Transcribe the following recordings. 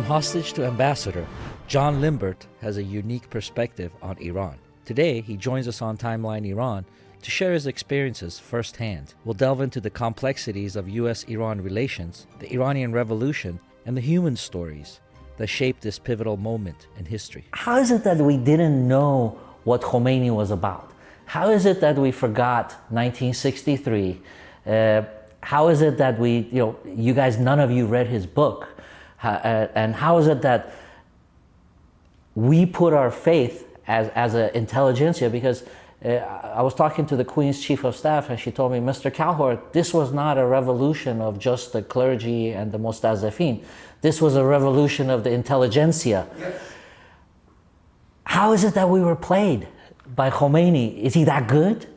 hostage to ambassador, John Limbert has a unique perspective on Iran. Today, he joins us on Timeline Iran to share his experiences firsthand. We'll delve into the complexities of U.S. Iran relations, the Iranian Revolution, and the human stories that shaped this pivotal moment in history. How is it that we didn't know what Khomeini was about? How is it that we forgot 1963? How is it that you guys, none of you read his book? And how is it that we put our faith as an intelligentsia? Because I was talking to the Queen's Chief of Staff and she told me, Mr. Calhoun, this was not a revolution of just the clergy and the mustazafin. This was a revolution of the intelligentsia. Yes. How is it that we were played by Khomeini? Is he that good?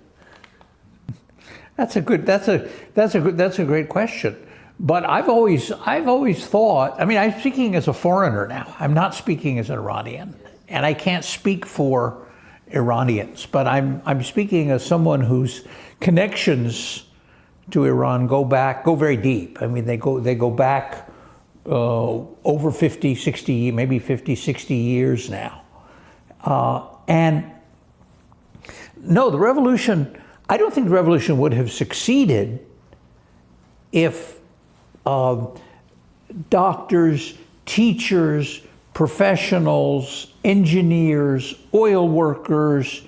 That's a great question. But I've always thought, I mean, I'm speaking as a foreigner now. I'm not speaking as an Iranian, and I can't speak for Iranians, but I'm speaking as someone whose connections to Iran go very deep. I mean, they go back over 50, 60, maybe 50, 60 years now. And no, the revolution, I don't think the revolution would have succeeded if doctors, teachers, professionals, engineers, oil workers,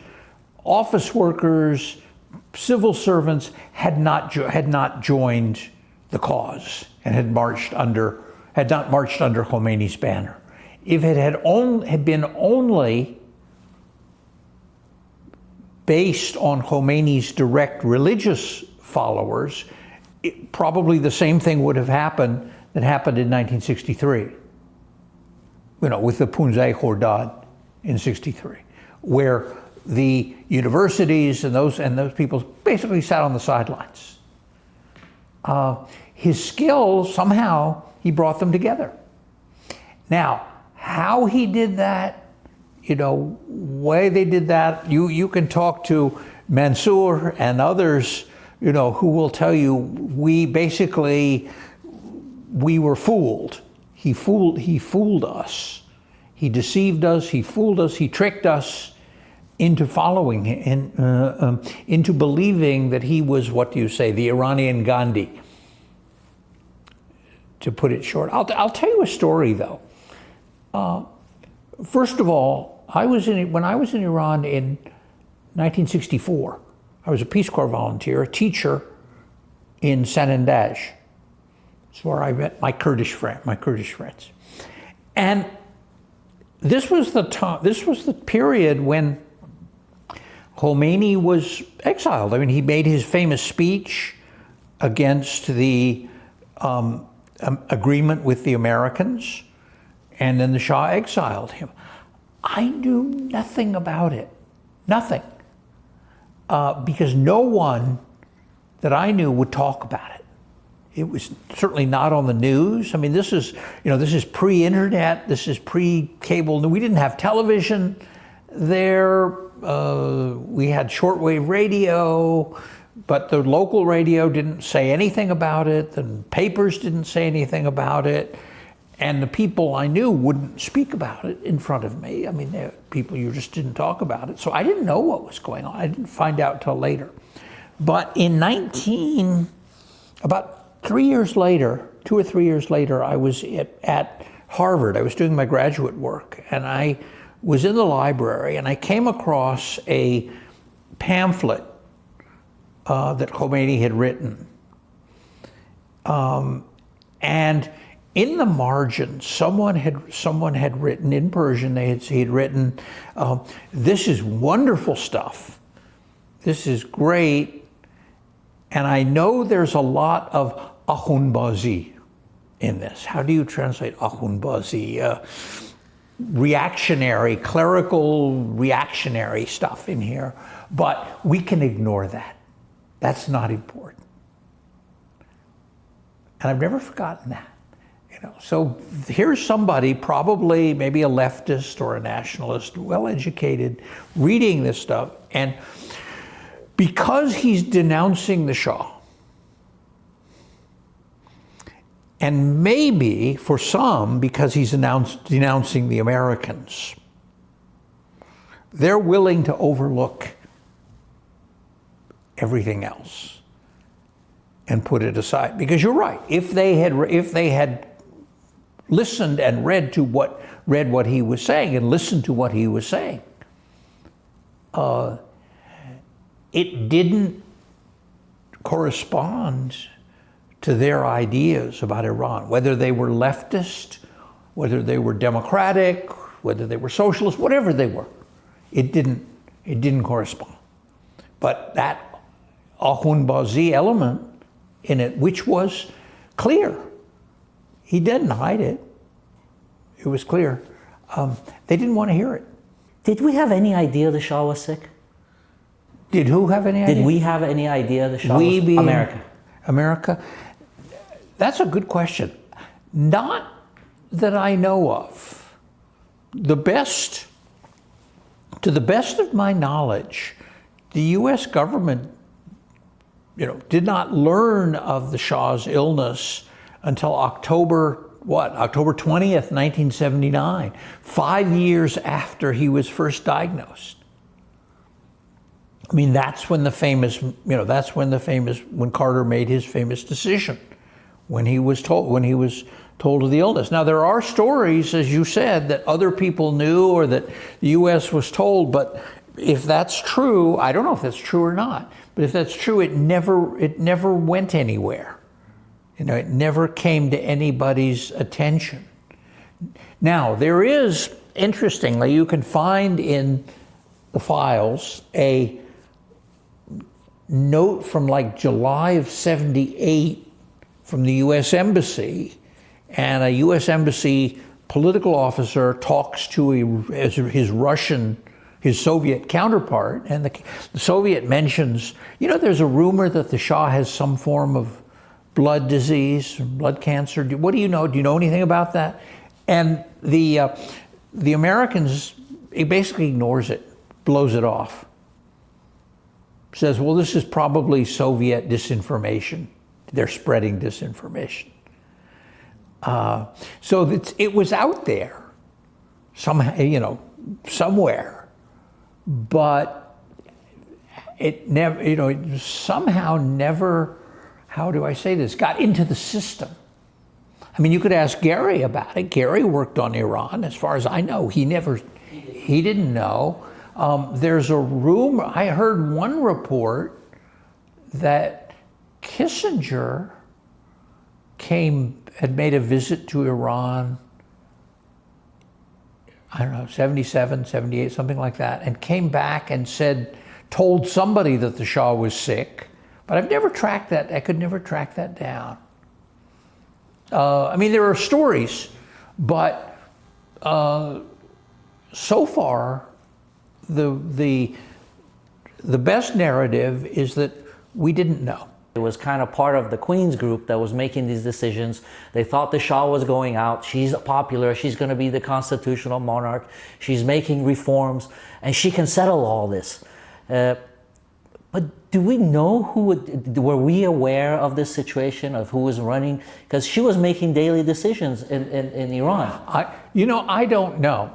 office workers, civil servants had not joined the cause and had not marched under Khomeini's banner. If it had been only based on Khomeini's direct religious followers, probably the same thing would have happened that happened in 1963. With the Punjab Khordad in 63, where the universities and those people basically sat on the sidelines. His skills, somehow, he brought them together. Now, how he did that, way they did that, you can talk to Mansour and others, who will tell you, we were fooled. He fooled us. He deceived us, he fooled us, he tricked us into following him, into believing that he was, the Iranian Gandhi, to put it short. I'll tell you a story, though. First of all, when I was in Iran in 1964, I was a Peace Corps volunteer, a teacher in Sanandaj. It's where I met my Kurdish friends. And this was the period when Khomeini was exiled. I mean, he made his famous speech against the agreement with the Americans, and then the Shah exiled him. I knew nothing about it, nothing, because no one that I knew would talk about it. It was certainly not on the news. I mean, this is pre-internet, this is pre-cable. We didn't have television there. We had shortwave radio, but the local radio didn't say anything about it. The papers didn't say anything about it. And the people I knew wouldn't speak about it in front of me. I mean, people, you just didn't talk about it. So I didn't know what was going on. I didn't find out till later. But about 3 years later, 2 or 3 years later, I was at Harvard. I was doing my graduate work, and I was in the library, and I came across a pamphlet that Khomeini had written. And in the margin, someone had written in Persian. He had written, "This is wonderful stuff. This is great, and I know there's a lot of Akhundbazi in this." How do you translate Akhundbazi? Reactionary, clerical, reactionary stuff in here, but we can ignore that. That's not important. And I've never forgotten that. So here's somebody, probably maybe a leftist or a nationalist, well-educated, reading this stuff, and because he's denouncing the Shah, And maybe for some, because he's denouncing the Americans, they're willing to overlook everything else and put it aside. Because you're right, if they had listened and read what he was saying and listened to what he was saying, it didn't correspond to their ideas about Iran, whether they were leftist, whether they were democratic, whether they were socialist, whatever they were. It didn't correspond. But that Akhundbazi element in it, which was clear, he didn't hide it. It was clear. They didn't want to hear it. Did we have any idea the Shah was sick? Did who have any idea? Did we have any idea the Shah was being America? America? That's a good question. Not that I know of. To the best of my knowledge, the U.S. government, did not learn of the Shah's illness until October 20th, 1979, 5 years after he was first diagnosed. I mean, that's when when Carter made his famous decision, when he was told of the illness. Now, there are stories, as you said, that other people knew or that the U.S. was told, but if that's true, I don't know if that's true or not, but if that's true, it never went anywhere. It never came to anybody's attention. Now, there is, interestingly, you can find in the files a note from like July of '78 from the U.S. Embassy, and a U.S. Embassy political officer talks to his Soviet counterpart, and the Soviet mentions, there's a rumor that the Shah has some form of blood disease, blood cancer. What do you know? Do you know anything about that? And the Americans, he basically ignores it, blows it off. Says, well, this is probably Soviet disinformation. They're spreading disinformation. So it was out there, somehow, somewhere, but it never, it somehow never, how do I say this, got into the system. I mean, you could ask Gary about it. Gary worked on Iran. As far as I know, he didn't know. There's a rumor, I heard one report that Kissinger had made a visit to Iran, I don't know, 77, 78, something like that, and came back and told somebody that the Shah was sick. But I've never tracked that. I could never track that down. I mean, there are stories, but so far, the best narrative is that we didn't know. It was kind of part of the Queen's group that was making these decisions. They thought the Shah was going out. She's popular. She's going to be the constitutional monarch. She's making reforms, and she can settle all this. But do we know were we aware of this situation, of who was running? Because she was making daily decisions in Iran. I don't know.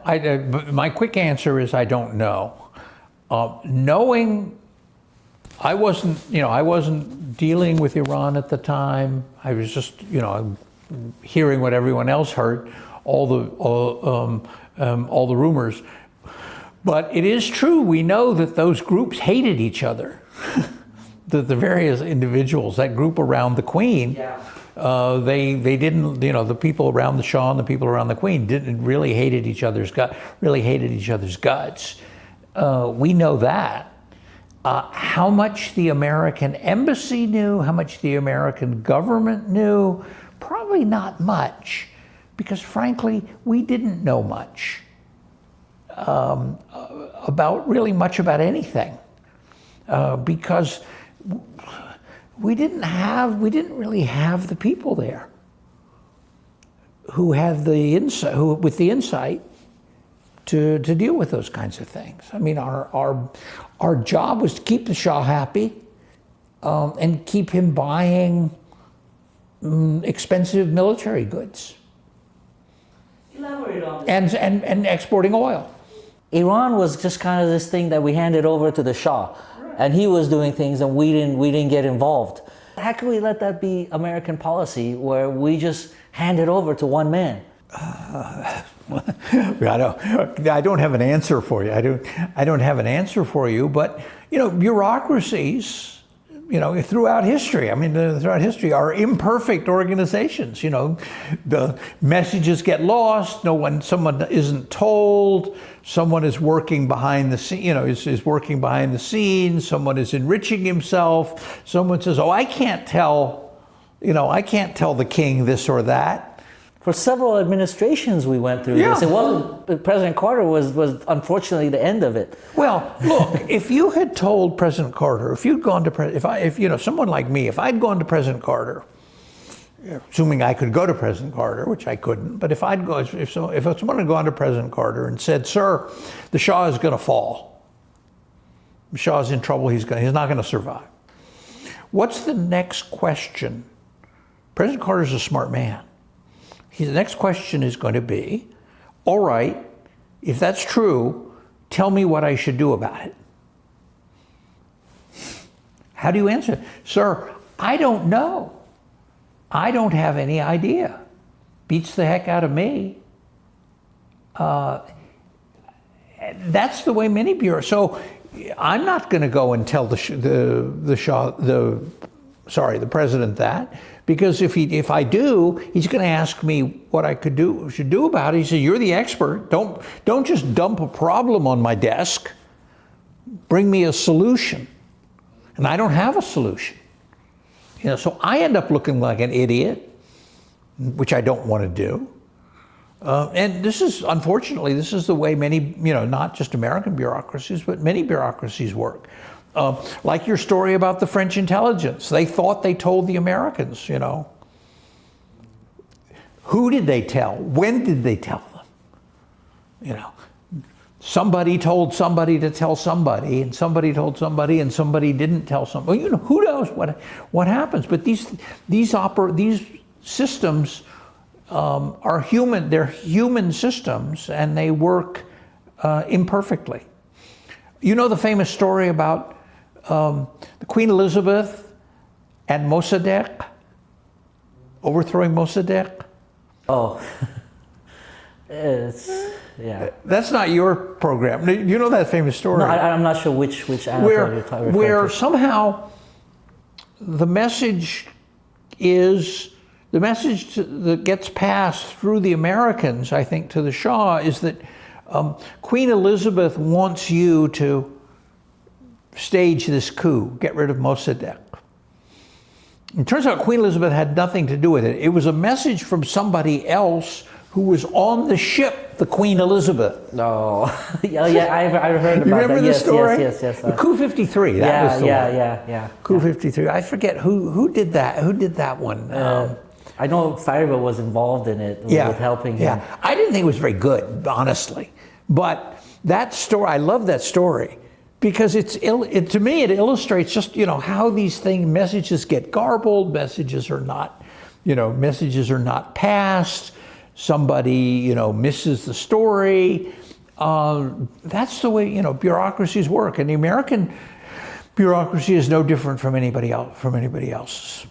My quick answer is I don't know. Knowing, I wasn't dealing with Iran at the time. I was just, hearing what everyone else heard, all the rumors. But it is true, we know that those groups hated each other. The various individuals, that group around the Queen, they didn't, the people around the Shah and the people around the Queen really hated each other's guts. We know that. How much the American embassy knew, how much the American government knew, probably not much, because frankly, we didn't know much about anything, because we didn't really have the people there who had the insight, with the insight to deal with those kinds of things. I mean, our job was to keep the Shah happy and keep him buying expensive military goods. Elaborate on this. And exporting oil. Iran was just kind of this thing that we handed over to the Shah, and he was doing things and we didn't get involved. How can we let that be American policy where we just hand it over to one man? I don't have an answer for you. I don't have an answer for you, but bureaucracies, throughout history, are imperfect organizations. The messages get lost. Someone isn't told. Someone is working behind the scene. Is working behind the scenes. Someone is enriching himself. Someone says, "Oh, I can't tell the king this or that." For several administrations we went through this. It wasn't, President Carter was unfortunately the end of it. Well, look, if you had told President Carter, if you'd gone to someone like me, if I'd gone to President Carter, assuming I could go to President Carter, which I couldn't, but if someone had gone to President Carter and said, "Sir, the Shah is going to fall. The Shah's in trouble. He's not going to survive." What's the next question? President Carter's a smart man. The next question is going to be, all right, if that's true, tell me what I should do about it. How do you answer it? "Sir, I don't know. I don't have any idea. Beats the heck out of me." That's the way many bureaus. So I'm not going to go and tell the president that. Because if I do, he's going to ask me what I should do about it. He said, "You're the expert. Don't just dump a problem on my desk. Bring me a solution." And I don't have a solution. So I end up looking like an idiot, which I don't want to do. And unfortunately, this is the way many, not just American bureaucracies, but many bureaucracies work. Like your story about the French intelligence. They thought they told the Americans, Who did they tell? When did they tell them? Somebody told somebody to tell somebody, and somebody told somebody, and somebody didn't tell somebody. Well, who knows what happens? But these systems are human. They're human systems, and they work imperfectly. You know the famous story about the Queen Elizabeth and Mossadegh, overthrowing Mossadegh? Oh, yeah. That's not your program. You know that famous story? No, I'm not sure which anecdote you're referring to. Where somehow the message that gets passed through the Americans, I think, to the Shah is that Queen Elizabeth wants you to stage this coup, get rid of Mossadegh. It turns out Queen Elizabeth had nothing to do with it. It was a message from somebody else who was on the ship, the Queen Elizabeth. No, yeah, I've heard about that. You remember the story? Yes. The coup 53. That was the one. Yeah. Coup 53. I forget who did that. Who did that one? I know Fariba was involved in it with helping him. Yeah, I didn't think it was very good, honestly. But that story, I love that story because to me it illustrates just how these messages get garbled, messages are not passed. Somebody misses the story. That's the way bureaucracies work, and the American bureaucracy is no different from anybody else's.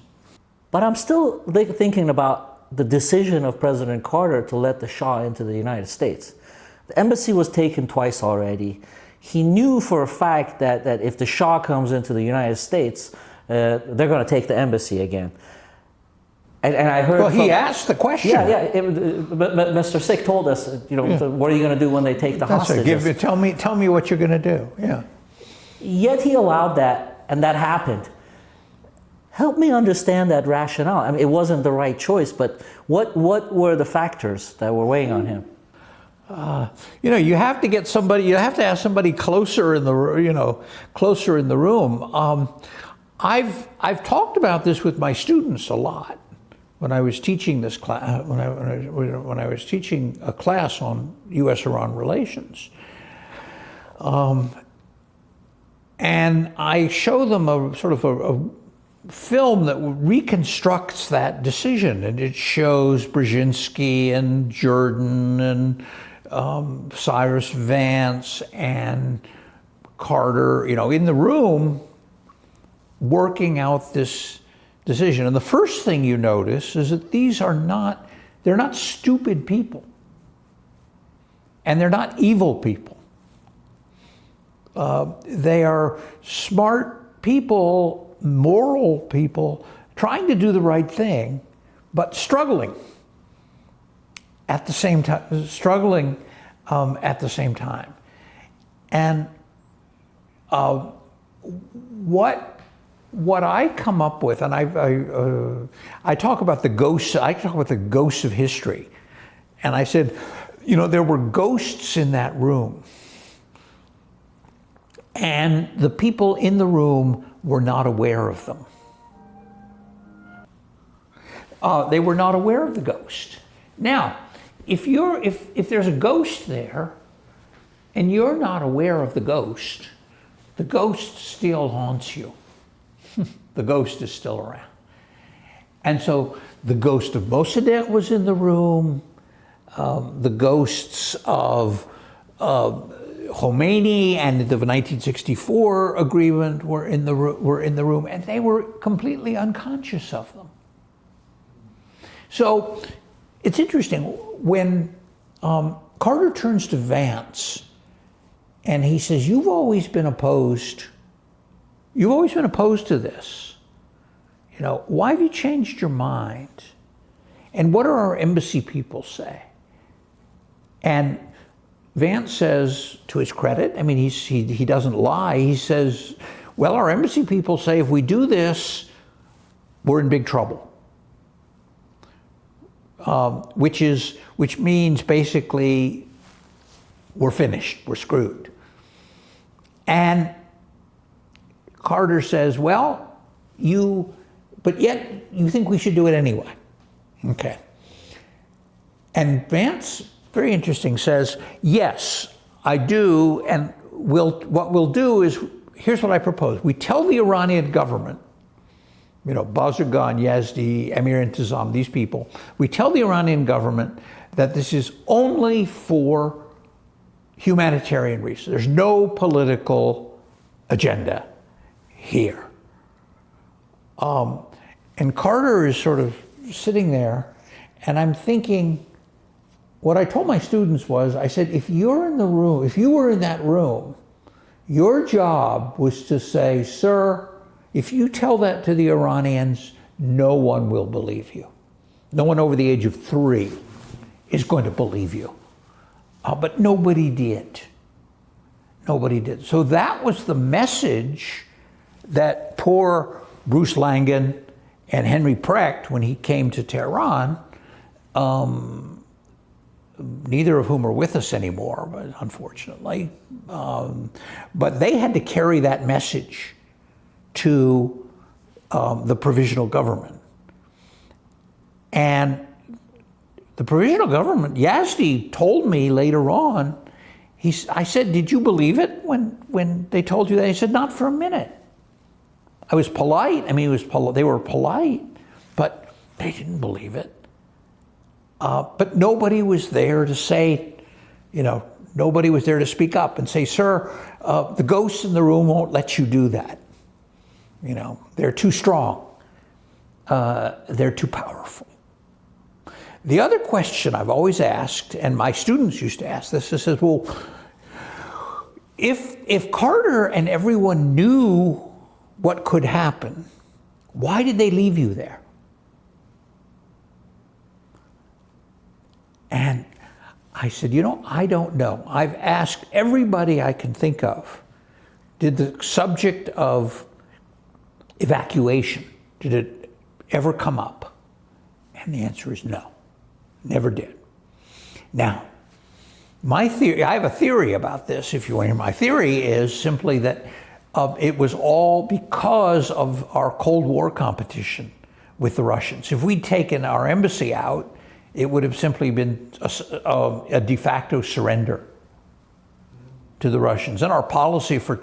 But I'm still thinking about the decision of President Carter to let the Shah into the United States. The embassy was taken twice already. He knew for a fact that if the Shah comes into the United States, they're going to take the embassy again. And I heard. Well, he asked the question. Mr. Sikh told us, what are you going to do when they take the hostages? Tell me what you're going to do. Yeah. Yet he allowed that, and that happened. Help me understand that rationale. I mean, it wasn't the right choice, but what were the factors that were weighing on him? You have to get somebody. You have to ask somebody closer in the room. I've talked about this with my students a lot when I was teaching this class. When I was teaching a class on U.S. Iran Relations, and I show them a sort of film that reconstructs that decision, and it shows Brzezinski and Jordan and Cyrus Vance and Carter, in the room working out this decision. And the first thing you notice is that they're not stupid people. And they're not evil people. They are smart people, moral people, trying to do the right thing, but struggling at the same time. And what I come up with, and I talk about the ghosts. I talk about the ghosts of history, and I said, there were ghosts in that room, and the people in the room were not aware of them. They were not aware of the ghost. Now, if there's a ghost there, and you're not aware of the ghost still haunts you. The ghost is still around. And so the ghost of Mossadegh was in the room. The ghosts of Khomeini and the 1964 agreement were in the room, and they were completely unconscious of them. So it's interesting when Carter turns to Vance and he says, "You've always been opposed to this. Why have you changed your mind? And what do our embassy people say?" And Vance says, to his credit, he doesn't lie. He says, "Well, our embassy people say if we do this, we're in big trouble." Which means basically we're finished, we're screwed. And Carter says, but yet you think we should do it anyway. Okay. And Vance, very interesting, says, "Yes, I do, and what we'll do is, here's what I propose. We tell the Iranian government, Bazargan, Yazdi, Emir Intizam, these people, we tell the Iranian government that this is only for humanitarian reasons. There's no political agenda here." And Carter is sort of sitting there, and I'm thinking, what I told my students was, I said, if you were in that room, your job was to say, "Sir, if you tell that to the Iranians, no one will believe you. No one over the age of 3 is going to believe you." But nobody did. Nobody did. So that was the message that poor Bruce Langan and Henry Precht, when he came to Tehran, neither of whom are with us anymore, but unfortunately, but they had to carry that message to the provisional government. And the provisional government, Yazdi told me later on, I said, "Did you believe it when they told you that?" He said, "Not for a minute. I was polite." They were polite, but they didn't believe it. But nobody was there to say, nobody was there to speak up and say, "Sir, the ghosts in the room won't let you do that. They're too strong. They're too powerful." The other question I've always asked, and my students used to ask this, is, well, if Carter and everyone knew what could happen, why did they leave you there? And I said, I don't know. I've asked everybody I can think of, did the subject of evacuation, did it ever come up? And the answer is no, never did. Now, my theory, I have a theory about this, if you want to hear. My theory is simply that it was all because of our Cold War competition with the Russians. If we'd taken our embassy out, it would have simply been a de facto surrender to the Russians. And our policy for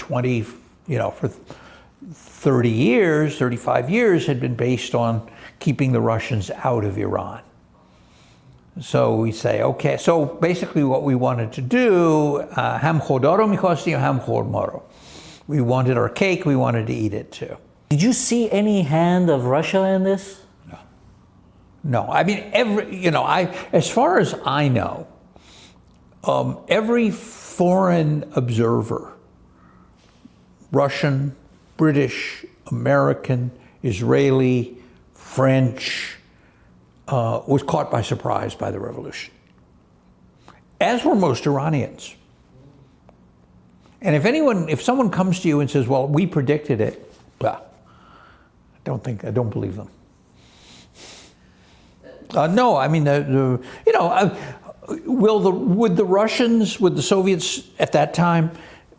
30 years, 35 years had been based on keeping the Russians out of Iran. So we say, okay, so basically what we wanted to do, ham chodaro mikhwastیم, ham khord maro. We wanted our cake, we wanted to eat it too. Did you see any hand of Russia in this? No, I mean, as far as I know, every foreign observer, Russian, British, American, Israeli, French, was caught by surprise by the revolution, as were most Iranians. And if someone comes to you and says, well, we predicted it, well, I don't believe them. No, I mean, would the Russians, would the Soviets at that time,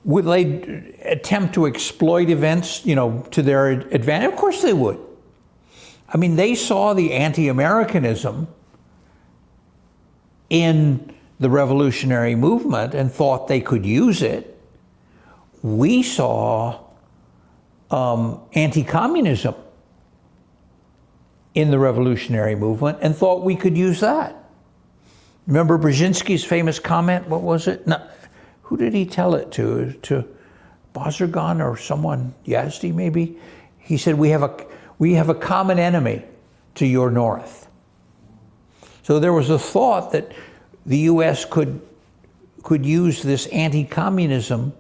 would they attempt to exploit events, to their advantage? Of course they would. I mean, they saw the anti-Americanism in the revolutionary movement and thought they could use it. We saw anti-communism in the revolutionary movement and thought we could use that. Remember Brzezinski's famous comment? What was it? No, who did he tell it to? To Bazargan or someone, Yazdi maybe? He said, we have a common enemy to your north. So there was a thought that the U.S. could use this anti-communism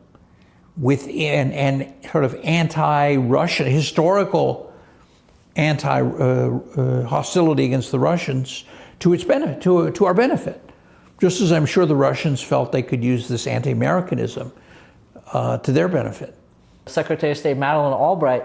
within and sort of anti-Russian, historical hostility against the Russians to its benefit, to our benefit. Just as I'm sure the Russians felt they could use this anti-Americanism to their benefit. Secretary of State Madeleine Albright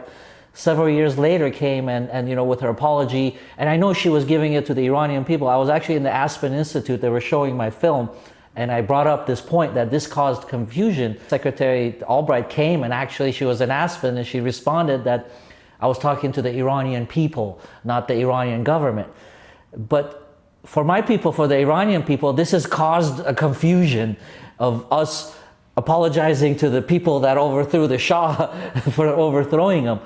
several years later came and with her apology, and I know she was giving it to the Iranian people. I was actually in the Aspen Institute, they were showing my film, and I brought up this point that this caused confusion. Secretary Albright came, and actually she was in Aspen, and she responded that I was talking to the Iranian people, not the Iranian government. But for my people, for the Iranian people, this has caused a confusion of us apologizing to the people that overthrew the Shah for overthrowing him.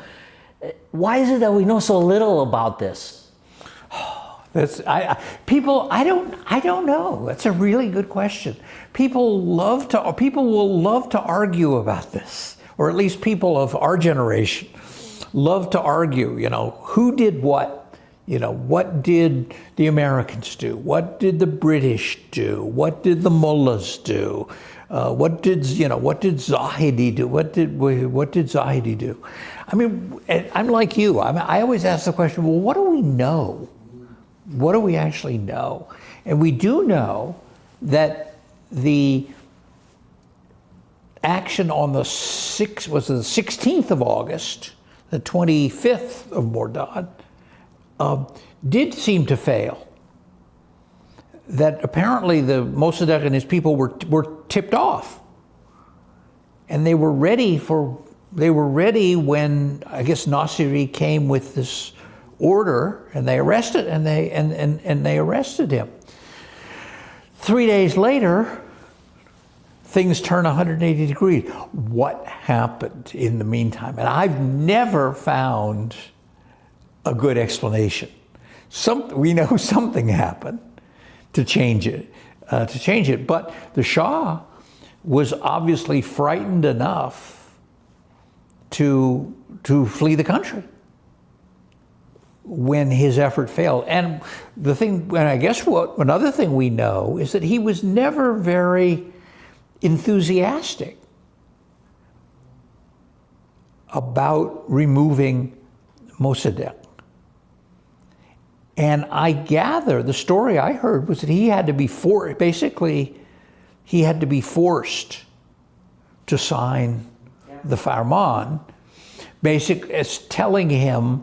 Why is it that we know so little about this? I don't know. That's a really good question. People will love to argue about this, or at least people of our generation love to argue, who did what? What did the Americans do? What did the British do? What did the mullahs do? What did Zahidi do? What did Zahidi do? I mean, I'm like you. I always ask the question, well, what do we know? What do we actually know? And we do know that the action on the 16th of August, the 25th of Mordad, did seem to fail. That apparently the Mossadegh and his people were tipped off, and they were ready when I guess Nasiri came with this order, and they arrested they arrested him. 3 days later, things turn 180 degrees. What happened in the meantime? And I've never found a good explanation. We know something happened to change it. But the Shah was obviously frightened enough to flee the country when his effort failed. And I guess another thing we know is that he was never very enthusiastic about removing Mossadegh. And I gather the story I heard was that he had to be forced to sign the Farman, as telling him,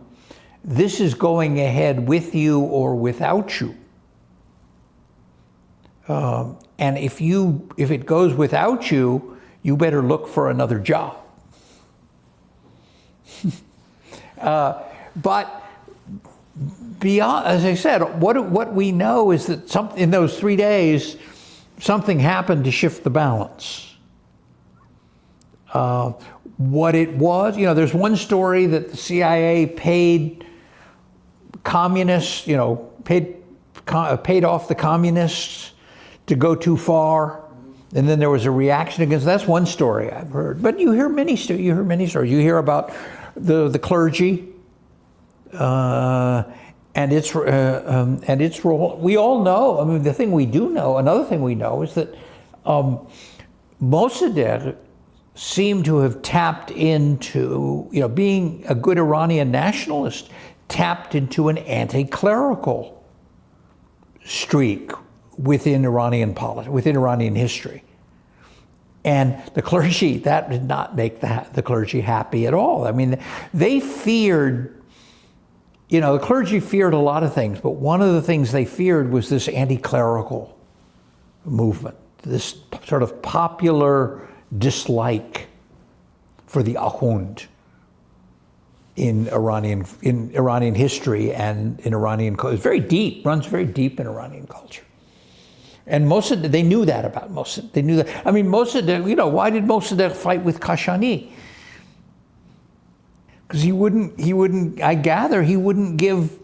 this is going ahead with you or without you. And if it goes without you, you better look for another job. But beyond, as I said, what we know is that in those 3 days, something happened to shift the balance. what it was. There's one story that the CIA paid communists, paid off the communists to go too far, and then there was a reaction against. That's one story I've heard. But you hear many stories. You hear about the clergy and its role. We all know. I mean, the thing we do know. Another thing we know is that Mossadegh seemed to have tapped into, being a good Iranian nationalist, tapped into an anti-clerical streak within Iranian politics, within Iranian history. And the clergy, that did not make the clergy happy at all. I mean, they feared, the clergy feared a lot of things, but one of the things they feared was this anti-clerical movement, this sort of popular dislike for the Ahund in Iranian history and in Iranian culture. It's very deep, runs very deep in Iranian culture. And Mossadegh, they knew that about Mossadegh. They knew that. I mean, Mossadegh, why did Mossadegh fight with Kashani? Because he wouldn't, I gather, he wouldn't give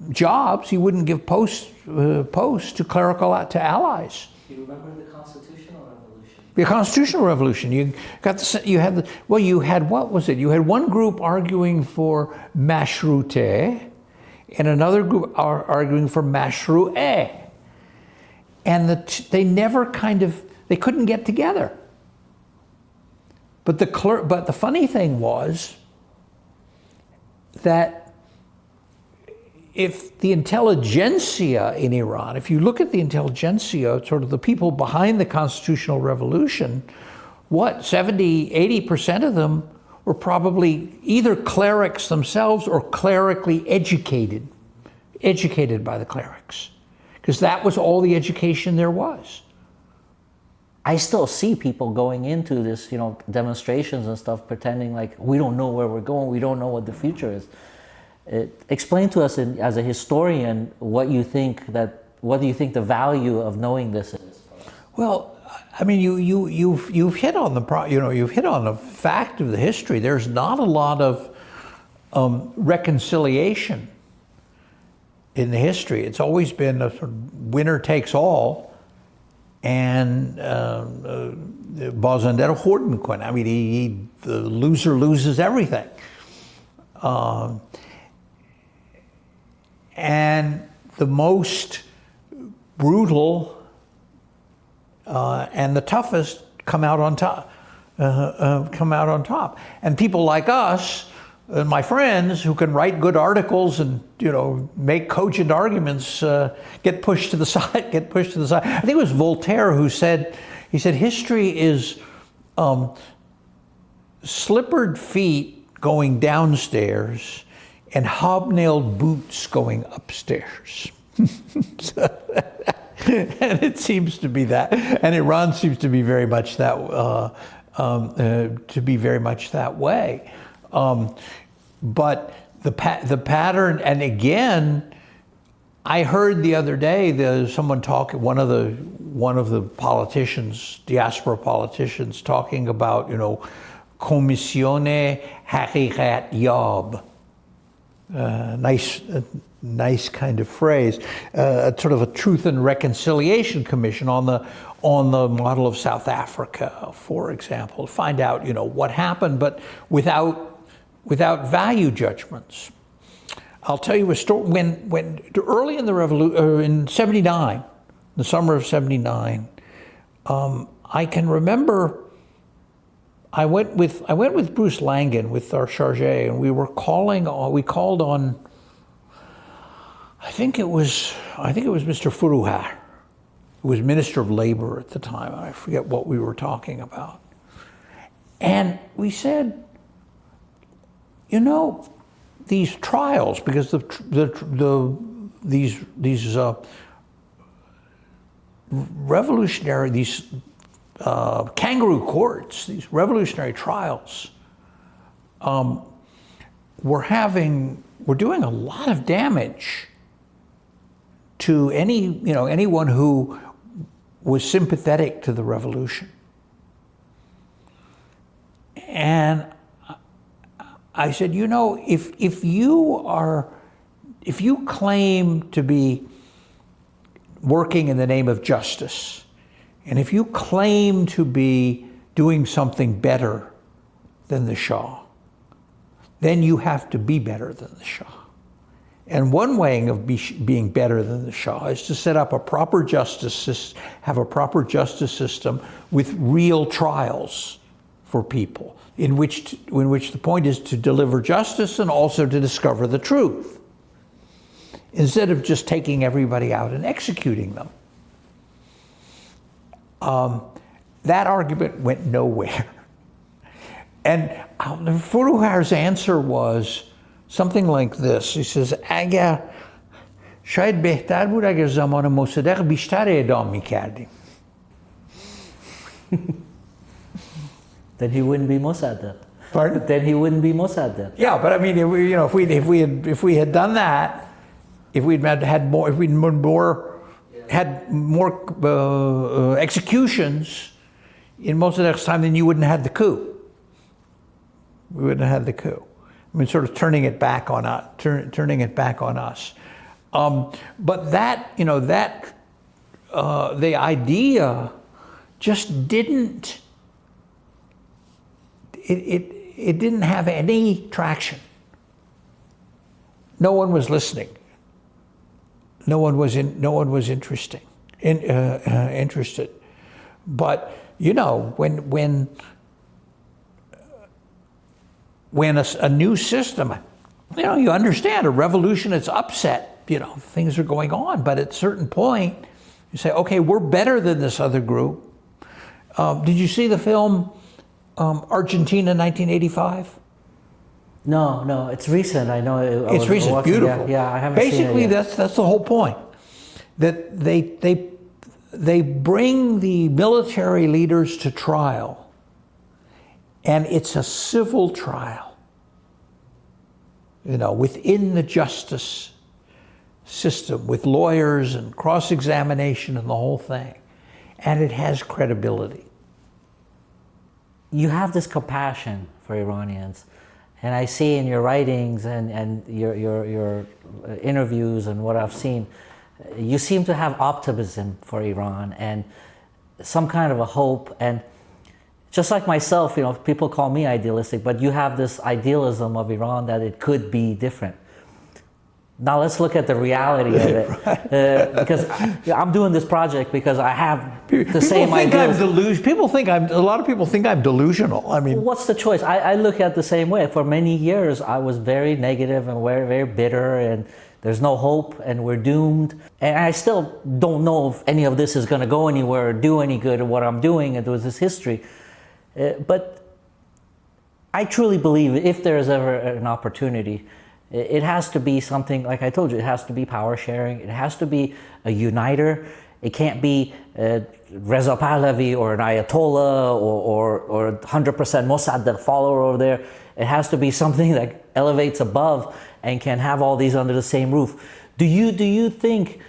jobs, he wouldn't give posts to to allies. Do you remember the Constitutional Revolution? The Constitutional Revolution. You had what was it? You had one group arguing for mashrute and another group arguing for mashru'eh. And they never they couldn't get together. But the funny thing was that if the intelligentsia in Iran, if you look at the intelligentsia, sort of the people behind the Constitutional Revolution, 70-80% of them were probably either clerics themselves or clerically educated by the clerics. Because that was all the education there was. I still see people going into this, demonstrations and stuff, pretending like we don't know where we're going, we don't know what the future is. Explain to us, as a historian, what do you think the value of knowing this is? Well, I mean, you've hit on you've hit on the fact of the history. There's not a lot of reconciliation in the history. It's always been a sort of winner takes all, and Bazender Hordenquin. I mean, the loser loses everything. And the most brutal and the toughest come out on top. And people like us, my friends, who can write good articles and make cogent arguments, get pushed to the side. I think it was Voltaire who said, history is slippered feet going downstairs and hobnailed boots going upstairs. And it seems to be that, and Iran seems to be very much that way. But the pattern, and again, I heard the other day someone talk, one of the politicians, diaspora politicians, talking about Commissione Haqiqat Yab. Nice kind of phrase, sort of a truth and reconciliation commission on the model of South Africa, for example, to find out what happened, but without value judgments. I'll tell you a story. When early in the revolution, in '79, the summer of '79, I can remember. I went with Bruce Langan, with our charge, and we called on. I think it was Mr. Furuha, who was Minister of Labor at the time. I forget what we were talking about, and we said, these trials, because these revolutionary, kangaroo courts, these revolutionary trials, were doing a lot of damage to anyone who was sympathetic to the revolution. And I said, you know, if you claim to be working in the name of justice, and if you claim to be doing something better than the Shah, then you have to be better than the Shah. And one way of being better than the Shah is to set up a proper justice, have a proper justice system with real trials for people, in which the point is to deliver justice and also to discover the truth, instead of just taking everybody out and executing them. That argument went nowhere. And Furuhar's answer was something like this. He says, اگر شاید بهتر بود اگر زمان مصدق بیشتر اعدام می‌کردیم. Then he wouldn't be Mossadegh. Pardon? Then he wouldn't be Mossadegh. Yeah, but I mean, if we had done that, if we'd had more executions in Mossadegh's time, then you wouldn't have the coup. We wouldn't have had the coup. I mean, sort of turning it back on us. But that, you know, the idea just didn't. It didn't have any traction. No one was listening. No one was interested. But you know, when a new system, you know, you understand a revolution, it's upset. You know, things are going on, but at a certain point, you say, okay, we're better than this other group. Did you see the film Argentina 1985? No, it's recent. I know it's recent, watching, beautiful. Yeah, I haven't Basically, seen it yet. that's the whole point. That they bring the military leaders to trial, and it's a civil trial. You know, within the justice system, with lawyers and cross-examination and the whole thing, and it has credibility. You have this compassion for Iranians, and I see in your writings and your interviews and what I've seen, you seem to have optimism for Iran and some kind of a hope. And just like myself, you know, people call me idealistic, but you have this idealism of Iran that it could be different. Now let's look at the reality of it, because I'm doing this project because I have the same ideas. A lot of people think I'm delusional. I mean, what's the choice? I look at it the same way. For many years, I was very negative and very, very bitter, and there's no hope, and we're doomed. And I still don't know if any of this is going to go anywhere or do any good, or what I'm doing, and there was this history. But I truly believe if there is ever an opportunity, it has to be something, like I told you, it has to be power sharing. It has to be a uniter. It can't be Reza Pahlavi or an Ayatollah or 100% Mossadegh follower over there. It has to be something that elevates above and can have all these under the same roof. Do you think,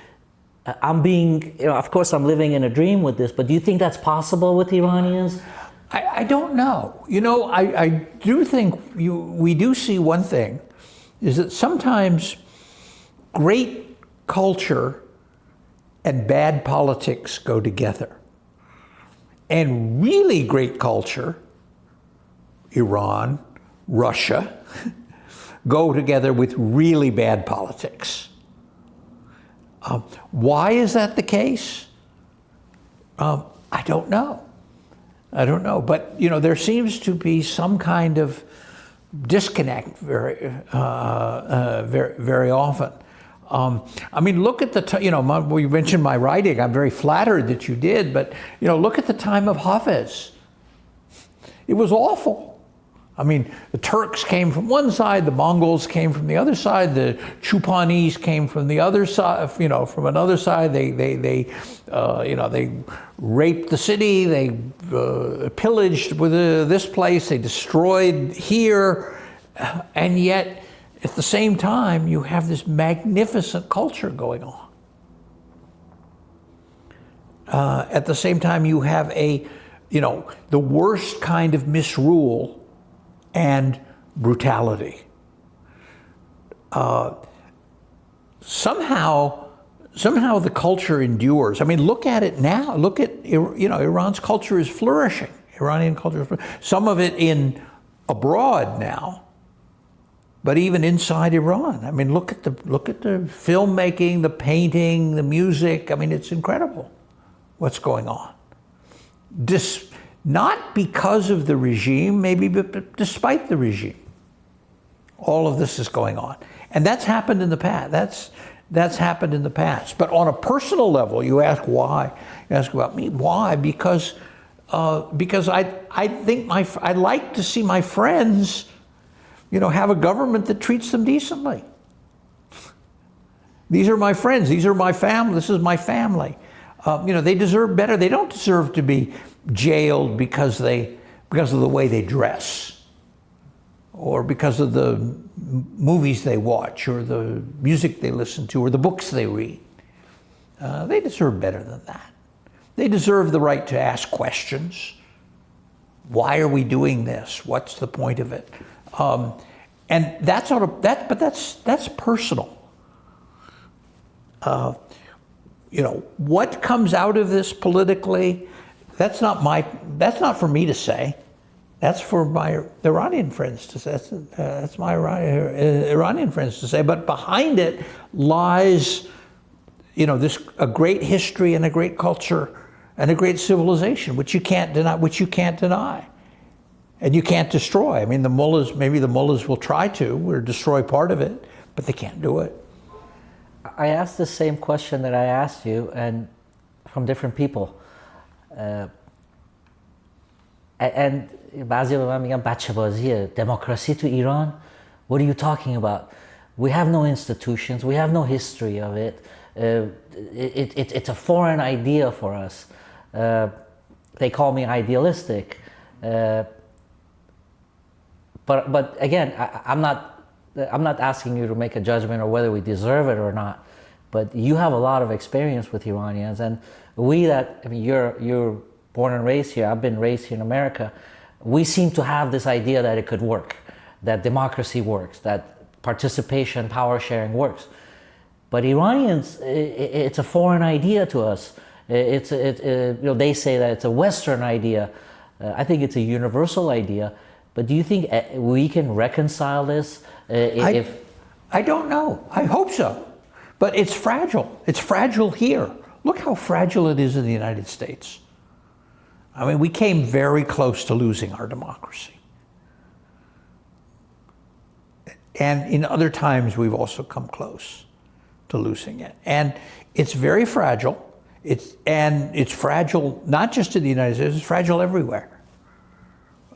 I'm being, you know, of course I'm living in a dream with this, but do you think that's possible with Iranians? I don't know. You know, I do think we do see one thing, is that sometimes great culture and bad politics go together. And really great culture, Iran, Russia, go together with really bad politics. Why is that the case? I don't know. But you know, there seems to be some kind of disconnect very often. I mean, look at you mentioned my writing. I'm very flattered that you did, but you know, look at the time of Hafez. It was awful. I mean, the Turks came from one side, the Mongols came from the other side, the Chupanese came from the other side. You know, from another side, they raped the city, they pillaged with this place, they destroyed here, and yet at the same time, you have this magnificent culture going on. At the same time, you have the worst kind of misrule and brutality. Somehow the culture endures. I mean, look at it now. Look at, Iran's culture is flourishing. Iranian culture is flourishing. Some of it abroad now, but even inside Iran. I mean, look at the filmmaking, the painting, the music. I mean, it's incredible what's going on. Not because of the regime, maybe, but despite the regime. All of this is going on. And that's happened in the past. That's happened in the past. But on a personal level, you ask why. You ask about me. Why? Because I think I'd like to see my friends, have a government that treats them decently. These are my friends. These are my family. This is my family. They deserve better. They don't deserve to be jailed because of the way they dress, or because of the movies they watch, or the music they listen to, or the books they read. They deserve better than that. They deserve the right to ask questions. Why are we doing this? What's the point of it? And that's personal. What comes out of this politically, that's not for me to say. That's for my Iranian friends to say. That's my Iranian friends to say. But behind it lies, a great history and a great culture and a great civilization, which you can't deny, and you can't destroy. I mean, maybe the mullahs will try to, or destroy part of it, but they can't do it. I asked the same question that I asked you, and from different people. And بعضی به من میگن بچه بازیه democracy to Iran. What are you talking about? We have no institutions. We have no history of it. It's a foreign idea for us. They call me idealistic. But again, I'm not asking you to make a judgment or whether we deserve it or not. But you have a lot of experience with Iranians, and you're born and raised here. I've been raised here in America. We seem to have this idea that it could work, that democracy works, that participation, power sharing works. But Iranians, it's a foreign idea to us. They say that it's a Western idea. I think it's a universal idea. But do you think we can reconcile this? I don't know. I hope so. But it's fragile. It's fragile here. Look how fragile it is in the United States. I mean, we came very close to losing our democracy. And in other times, we've also come close to losing it. And it's very fragile. It's fragile not just in the United States, it's fragile everywhere.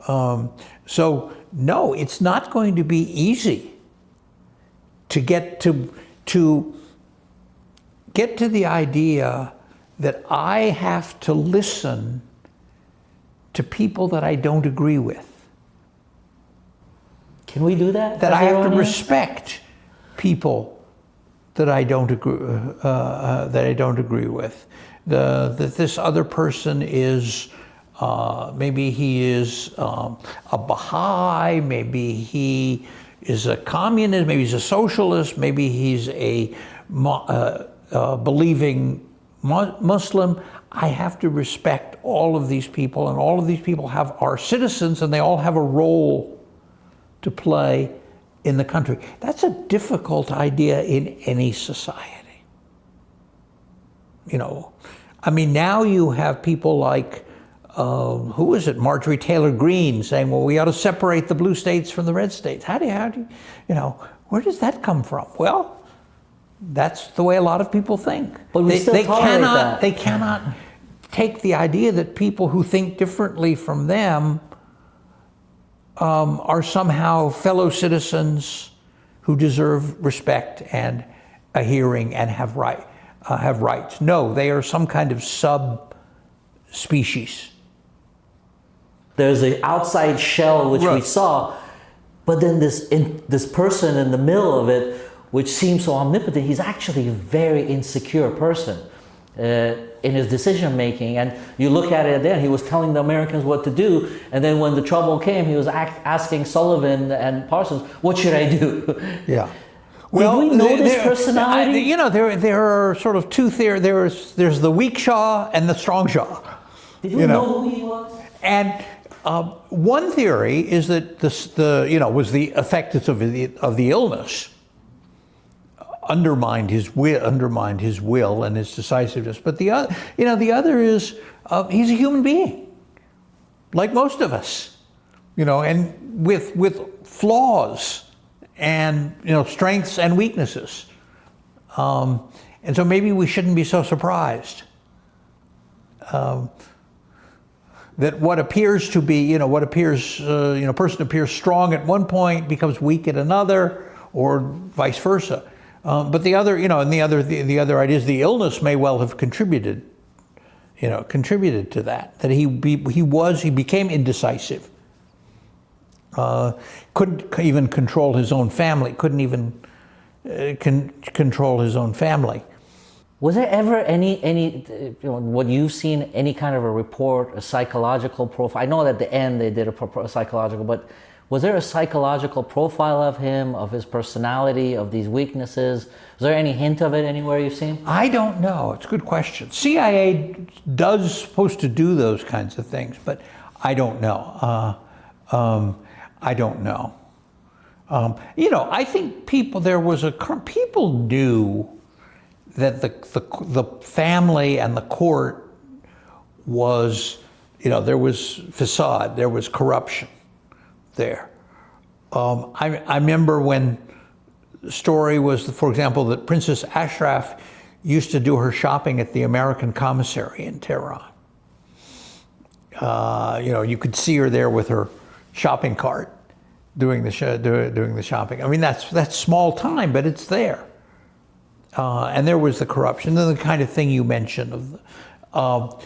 So no, it's not going to be easy to get to the idea that I have to listen to people that I don't agree with. Can we do that? That I have to respect people that I don't agree with. That this other person is maybe he is a Baha'i, maybe he is a communist, maybe he's a socialist, maybe he's a believing Muslim. I have to respect all of these people, and all of these people are citizens, and they all have a role to play in the country. That's a difficult idea in any society. I mean, now you have people like, who is it, Marjorie Taylor Greene, saying, well, we ought to separate the blue states from the red states. How do you, where does that come from? Well, that's the way a lot of people think. But they cannot take the idea that people who think differently from them are somehow fellow citizens who deserve respect and a hearing and have rights. No, they are some kind of subspecies. There's an outside shell which we saw, but then this person in the middle of it, which seems so omnipotent, he's actually a very insecure person. in his decision making. And you look at it then, he was telling the Americans what to do, and then when the trouble came, he was asking Sullivan and Parsons, what should I do? Yeah. Well, did we know this personality? You know, there are sort of two theories. There's the weak Shah and the strong Shah. Did we know who he was? And one theory is that was the effects of the illness undermined his will and his decisiveness. But the other is he's a human being, like most of us, and with flaws and strengths and weaknesses, and so maybe we shouldn't be so surprised that what appears to be, a person appears strong at one point becomes weak at another, or vice versa. But the other idea is the illness may well have contributed to that. That he became indecisive. Couldn't even control his own family. Couldn't even control his own family. Was there ever any what you've seen, any kind of a report, a psychological profile? I know that at the end they did a psychological, but was there a psychological profile of him, of his personality, of these weaknesses? Was there any hint of it anywhere you've seen? I don't know. It's a good question. CIA does supposed to do those kinds of things, but I don't know. I don't know. I think people knew that the family and the court was, there was facade, there was corruption there. I remember when the story was, for example, that Princess Ashraf used to do her shopping at the American commissary in Tehran. You could see her there with her shopping cart doing the shopping. I mean, that's small time, but it's there. And there was the corruption, and the kind of thing you mentioned of,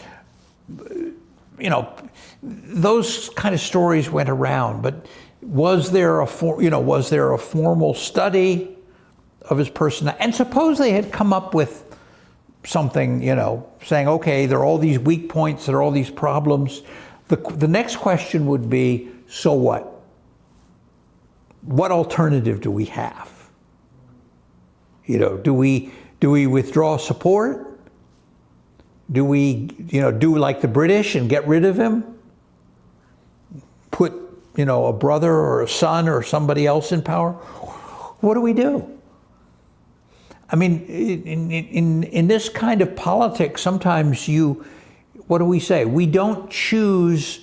those kind of stories went around. But was there a formal study of his personality? And suppose they had come up with something, saying, okay, there are all these weak points, there are all these problems. The next question would be, so what? What alternative do we have? Do we withdraw support? Do we, do like the British and get rid of him? Put, a brother or a son or somebody else in power? What do we do? I mean, in this kind of politics, sometimes what do we say? We don't choose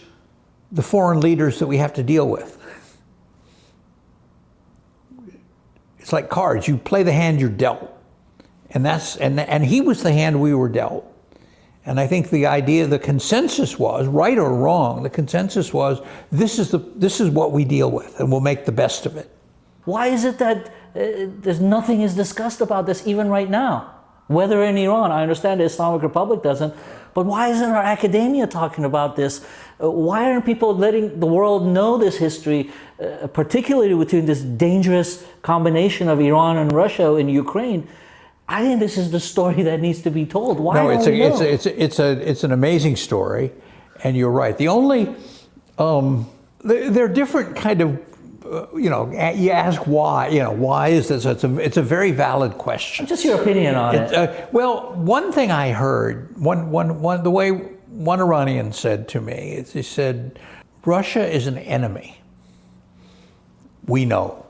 the foreign leaders that we have to deal with. It's like cards. You play the hand you're dealt, and he was the hand we were dealt. And I think the consensus was, right or wrong, the consensus was this is what we deal with, and we'll make the best of it. Why is it that there's nothing is discussed about this even right now? Whether in Iran, I understand the Islamic Republic doesn't, but why isn't our academia talking about this? Why aren't people letting the world know this history, particularly between this dangerous combination of Iran and Russia in Ukraine? I think this is the story that needs to be told. Why no, don't we know? It's an amazing story, and you're right. The only there are different kind of you ask why. Why is this? It's a very valid question. Just your opinion on it. Well, one thing I heard, the way one Iranian said to me is, he said, Russia is an enemy. We know,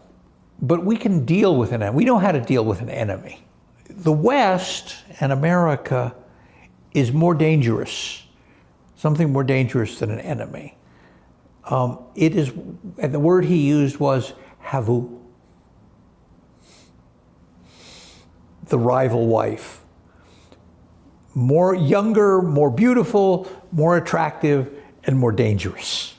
but we can deal with an enemy. We know how to deal with an enemy. The West and America is more dangerous, something more dangerous than an enemy. It is, and the word he used was havu, the rival wife. More younger, more beautiful, more attractive, and more dangerous.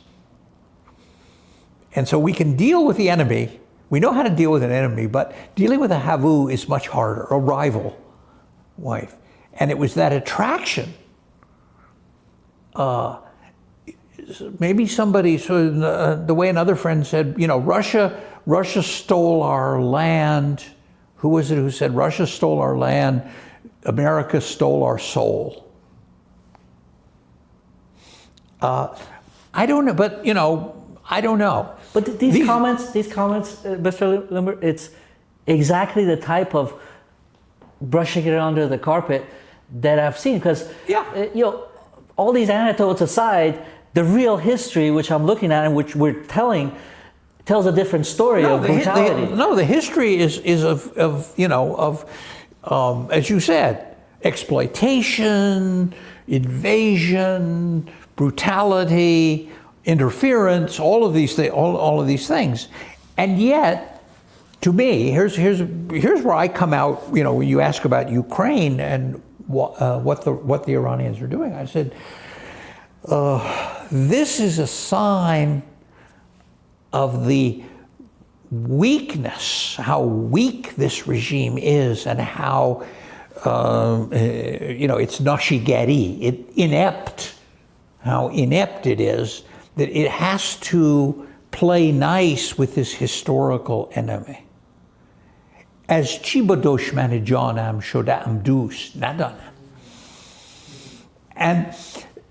And so we can deal with the enemy. We know how to deal with an enemy, but dealing with a havu is much harder, a rival wife. And it was that attraction. Maybe somebody, the way another friend said, Russia stole our land. Who was it who said Russia stole our land? America stole our soul. I don't know, but I don't know. But these comments, Mr. Limbert, it's exactly the type of brushing it under the carpet that I've seen. Because all these anecdotes aside, the real history, which I'm looking at and which we're telling, tells a different story of brutality. The history is of as you said, exploitation, invasion, brutality, interference, all of these things. And yet, to me, here's where I come out. When you ask about Ukraine and what the Iranians are doing, I said, this is a sign of the weakness, how weak this regime is, and how it's nashigari, inept, how inept it is, that it has to play nice with this historical enemy. As chiba doshman janam shodam dus nadanam. And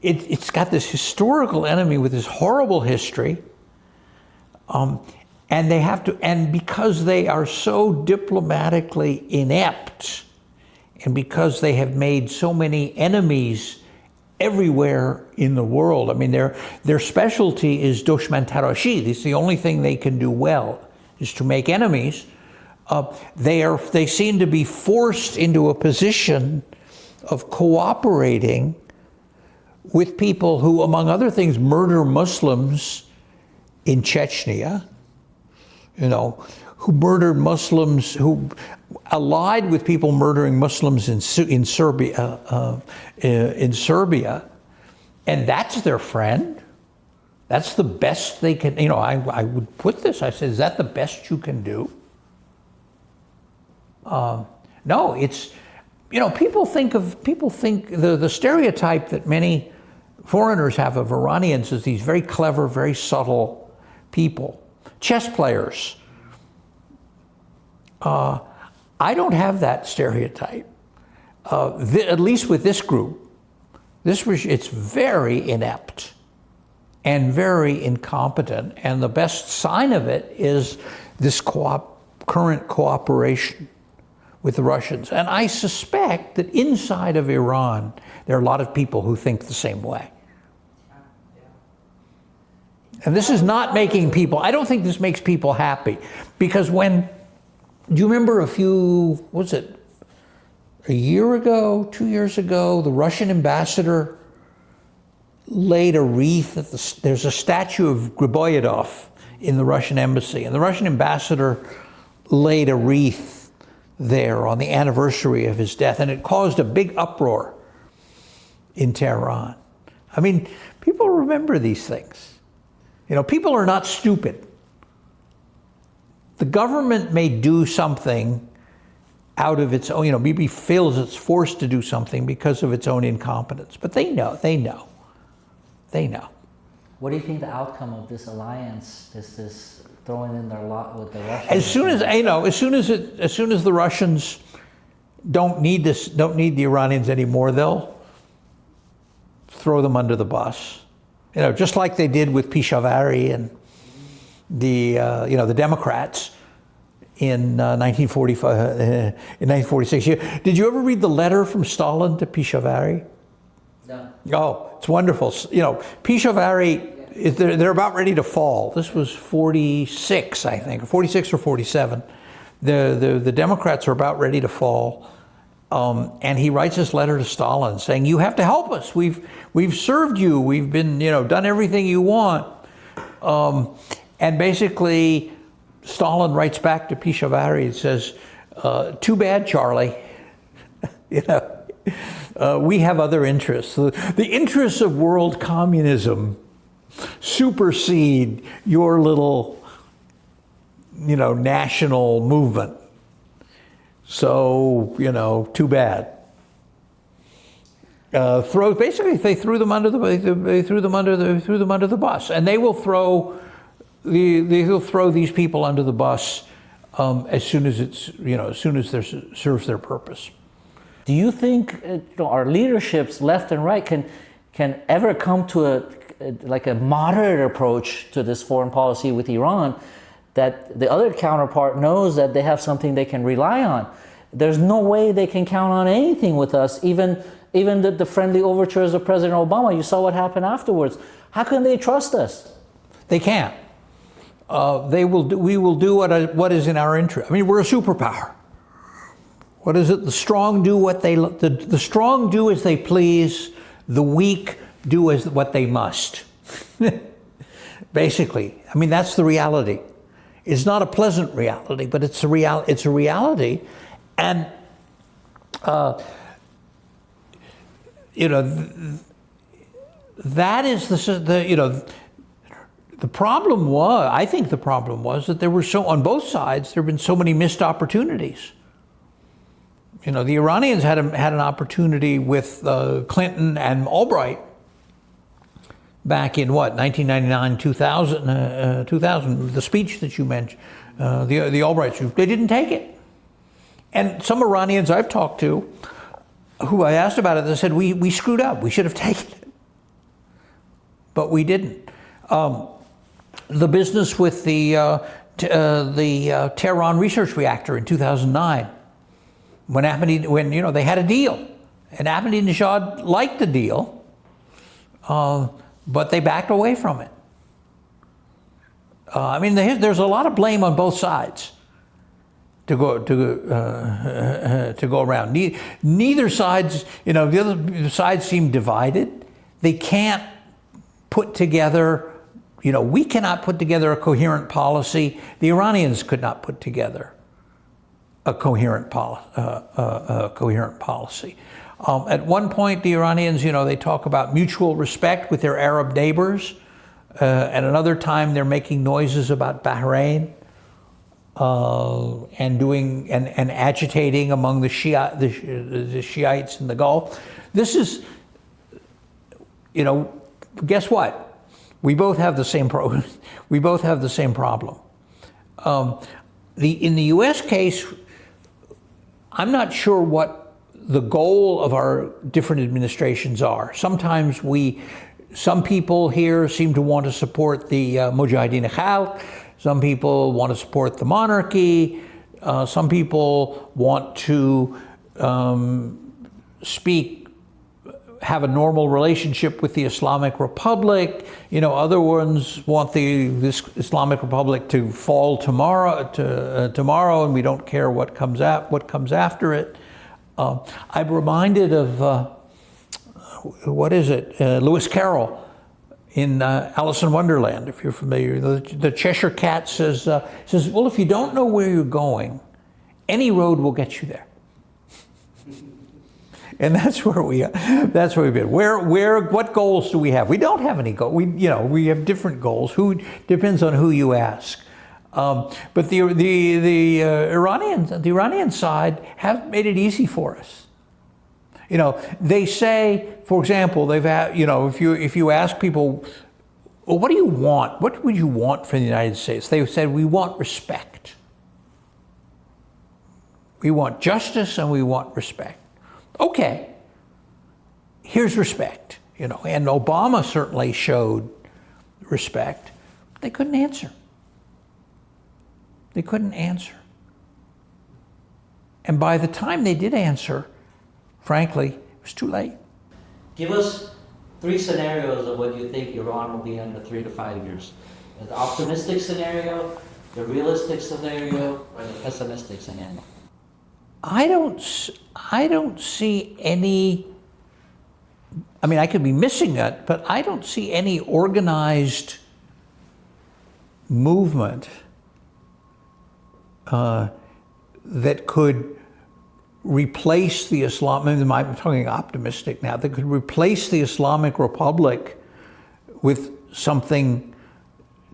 it's got this historical enemy with this horrible history, and they have to, and because they are so diplomatically inept, and because they have made so many enemies everywhere in the world. I mean, their specialty is doshman tarashi. It's the only thing they can do well, is to make enemies. They seem to be forced into a position of cooperating with people who, among other things, murder Muslims in Chechnya, who murdered Muslims, who allied with people murdering Muslims in Serbia, and that's their friend. That's the best they can. I would put this. I said, is that the best you can do? No, it's. People think the stereotype that many foreigners have of Iranians is these very clever, very subtle people, chess players. I don't have that stereotype. At least with this group, it's very inept and very incompetent, and the best sign of it is this current cooperation with the Russians. And I suspect that inside of Iran, there are a lot of people who think the same way. And this is not making people, I don't think this makes people happy. Because do you remember a year ago, 2 years ago, the Russian ambassador laid a wreath there's a statue of Griboyedov in the Russian embassy, and the Russian ambassador laid a wreath there on the anniversary of his death, and it caused a big uproar in Tehran. I mean, people remember these things. People are not stupid. The government may do something out of its own, maybe feels it's forced to do something because of its own incompetence, but they know. What do you think the outcome of this alliance is? This throwing in their lot with the Russians? As soon as the Russians don't need the Iranians anymore, they'll throw them under the bus. Just like they did with Pishavari and the Democrats in 1946. Did you ever read the letter from Stalin to Pishavari? No. Oh, it's wonderful. Pishavari, they're about ready to fall. This was 46, I think, 46 or 47. The Democrats are about ready to fall. And he writes this letter to Stalin saying, you have to help us. We've served you. We've been, done everything you want. And basically, Stalin writes back to Pishavari and says, too bad, Charlie. We have other interests. The interests of world communism supersede your little, national movement. So, too bad. Basically, they threw them under the bus, and they will throw these people under the bus as soon as it serves their purpose. Do you think our leaderships, left and right, can ever come to a moderate approach to this foreign policy with Iran, that the other counterpart knows that they have something they can rely on? There's no way they can count on anything with us, even the friendly overtures of President Obama. You saw what happened afterwards. How can they trust us? They can't. We will do what is in our interest. I mean, we're a superpower. What is it? The strong do the strong do as they please. The weak do as what they must. Basically, I mean, that's the reality. It's not a pleasant reality, but it's a reality, and that is the problem was. I think the problem was that there were on both sides there have been so many missed opportunities. The Iranians had an opportunity with Clinton and Albright back in 1999, 2000, the speech that you mentioned, the Albright speech. They didn't take it. And some Iranians I've talked to, who I asked about it, they said, we screwed up. We should have taken it. But we didn't. The business with the Tehran research reactor in 2009, when they had a deal, and Ahmadinejad liked the deal, but they backed away from it. I mean, there's a lot of blame on both sides to go around. Neither sides, the other sides seem divided. They can't put together. We cannot put together a coherent policy. The Iranians could not put together a coherent policy. At one point, the Iranians, they talk about mutual respect with their Arab neighbors. At another time, they're making noises about Bahrain and agitating among the Shiites in the Gulf. This is, guess what? We both have the same problem. In the U.S. case, I'm not sure what the goal of our different administrations are. Sometimes some people here seem to want to support the Mujahideen Khalq. Some people want to support the monarchy. Some people want to have a normal relationship with the Islamic Republic. Other ones want this Islamic Republic to fall tomorrow, and we don't care what comes after it. I'm reminded of Lewis Carroll in Alice in Wonderland, if you're familiar. The Cheshire Cat says, well, if you don't know where you're going, any road will get you there. And that's where we've been. What goals do we have? We don't have any goals. We have different goals. Depends on who you ask. But the Iranian side have made it easy for us. They say, for example, they've had, if you ask people, well, what do you want? What would you want from the United States? They said, we want respect. We want justice and we want respect. Okay, here's respect, and Obama certainly showed respect. They couldn't answer. And by the time they did answer, frankly, it was too late. Give us 3 scenarios of what you think Iran will be in 3 to 5 years. The optimistic scenario, the realistic scenario, or the pessimistic scenario. I don't see any. I mean, I could be missing it, but I don't see any organized movement that could replace the I'm talking optimistic now. That could replace the Islamic Republic with something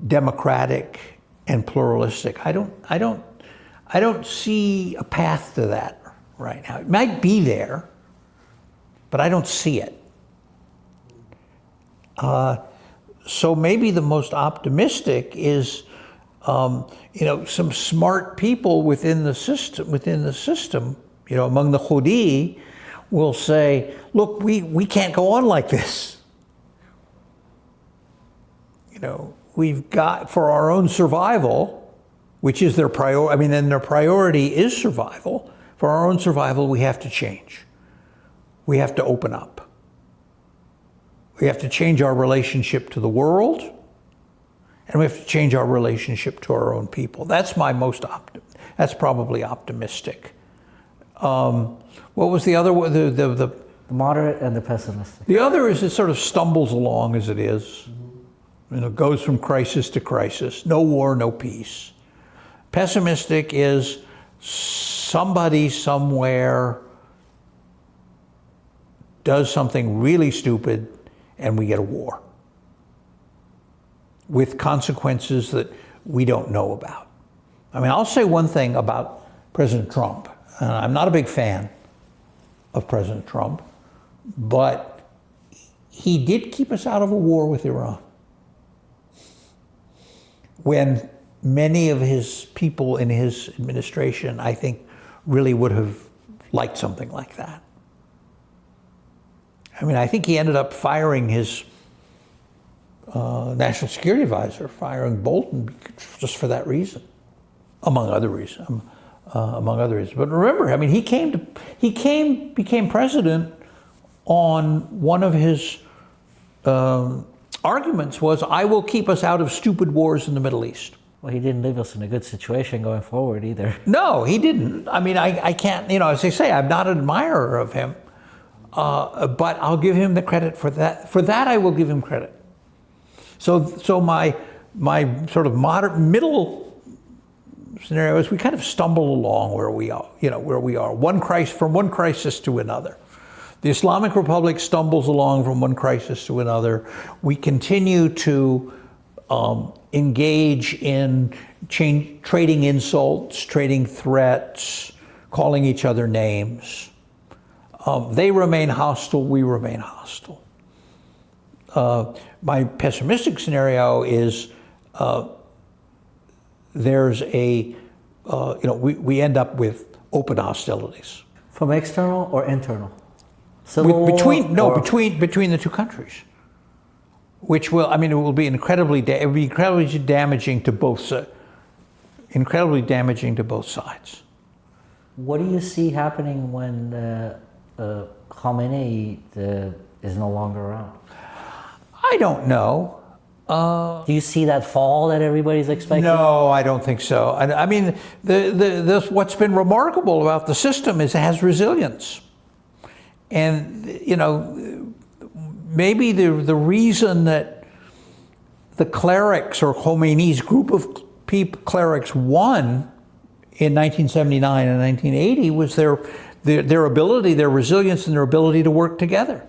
democratic and pluralistic. I don't see a path to that right now. It might be there, but I don't see it. So maybe the most optimistic is, some smart people within the system, among the Houthi, will say, look, we can't go on like this. You know, we've got, for our own survival, which is their priority, I mean, and their priority is survival. For our own survival, we have to change. We have to open up. We have to change our relationship to the world, and we have to change our relationship to our own people. That's my that's probably optimistic. What was the other one? The moderate and the pessimistic. The other is it sort of stumbles along as it is. You know, goes from crisis to crisis. No war, no peace. Pessimistic is somebody somewhere does something really stupid and we get a war with consequences that we don't know about. I mean, I'll say one thing about President Trump. I'm not a big fan of President Trump, but he did keep us out of a war with Iran. When many of his people in his administration, I think, really would have liked something like that. I mean, I think he ended up firing his national security advisor, firing Bolton just for that reason, among other reasons. But remember, I mean, he became president on one of his arguments was, I will keep us out of stupid wars in the Middle East. Well, he didn't leave us in a good situation going forward either. No, he didn't. I mean, I can't, you know, as I say, I'm not an admirer of him, but I'll give him the credit for that. For that, I will give him credit. So my sort of middle scenario is we kind of stumble along where we are, from one crisis to another. The Islamic Republic stumbles along from one crisis to another. We continue to engage in trading insults, trading threats, calling each other names. They remain hostile, we remain hostile. My pessimistic scenario is there's we end up with open hostilities. From external or internal? Between the two countries, which will, I mean, it will be incredibly damaging to both sides. What do you see happening when Khamenei is no longer around? I don't know. Do you see that fall that everybody's expecting? No, I don't think so. I mean, what's been remarkable about the system is it has resilience. And, you know, maybe the reason that the clerics or Khomeini's group of clerics won in 1979 and 1980 was their ability, their resilience, and their ability to work together.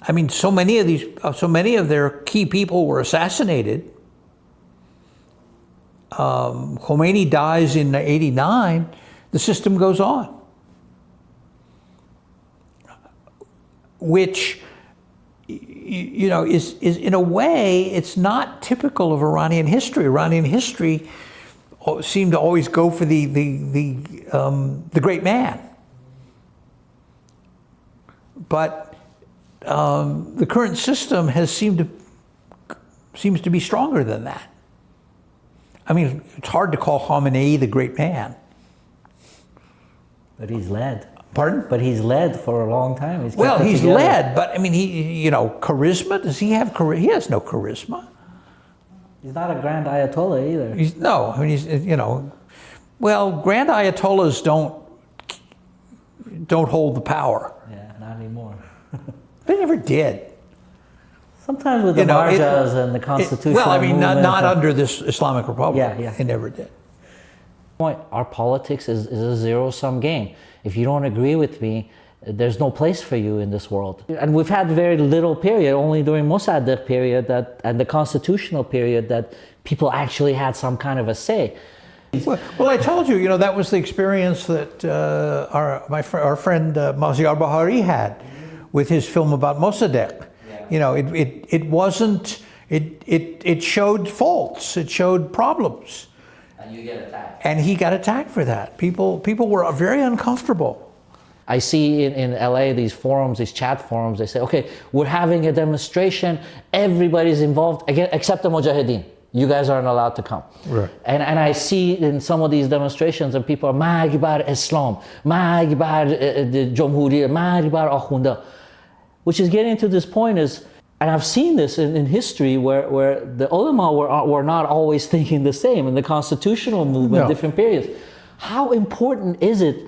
I mean, so many of their key people were assassinated. Khomeini dies in '89. The system goes on, which, you know, is in a way, it's not typical of Iranian history. Iranian history seemed to always go for the great man, but the current system seems to be stronger than that. I mean, it's hard to call Khamenei the great man. But he's led. Pardon? But he's led for a long time. He's led, but I mean, charisma? Does he have charisma? He has no charisma. He's not a grand ayatollah either. Well, grand ayatollahs don't hold the power. Yeah, not anymore. They never did. Sometimes with the marjas and the constitution. Well, I mean, not under this Islamic Republic. Yeah. They never did. Our politics is a zero-sum game. If you don't agree with me, there's no place for you in this world. And we've had very little period, only during Mossadegh period and the constitutional period, that people actually had some kind of a say. Well, I told you, that was the experience that our friend Maziar Bahari had with his film about Mossadegh. Yeah. It wasn't. It showed faults. It showed problems. And you get attacked. And he got attacked for that. People were very uncomfortable. I see in LA these forums, these chat forums, they say, okay, we're having a demonstration, everybody's involved, again, except the Mujahideen. You guys aren't allowed to come. Right. And I see in some of these demonstrations, and people are, Marg bar Islam, Marg bar Jamhuriya, Marg bar Akhunda, which is getting to this point is, and I've seen this in history where the ulama were not always thinking the same in the constitutional movement, different periods. How important is it,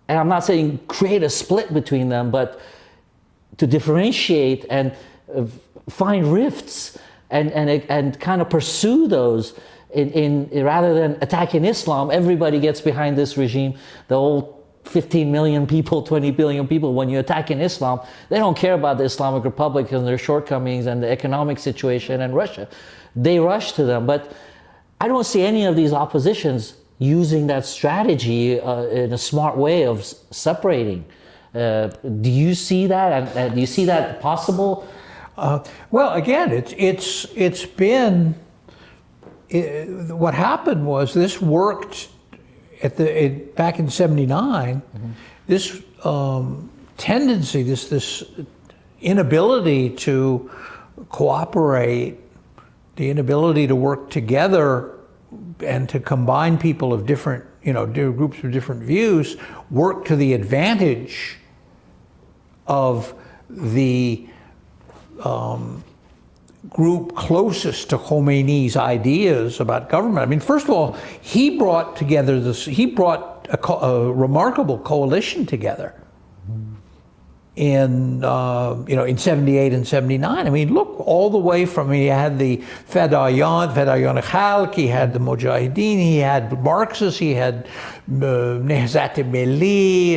and I'm not saying create a split between them, but to differentiate and find rifts and kind of pursue those in rather than attacking Islam, everybody gets behind this regime, the old 15 million people, 20 billion people. When you attack in Islam, they don't care about the Islamic Republic and their shortcomings and the economic situation and Russia. They rush to them. But I don't see any of these oppositions using that strategy in a smart way of separating. Do you see that? And do you see that possible? Well, again, it's been, what happened was this worked back in '79, this tendency, this inability to cooperate, the inability to work together and to combine people of different, groups of different views, worked to the advantage of the group closest to Khomeini's ideas about government. I mean, first of all, he brought a remarkable coalition together in 78 and 79. I mean, look, all the way from, he had the Fedayyan Khalq, he had the Mujahideen, he had Marxists, he had Nehzat-e-Milli,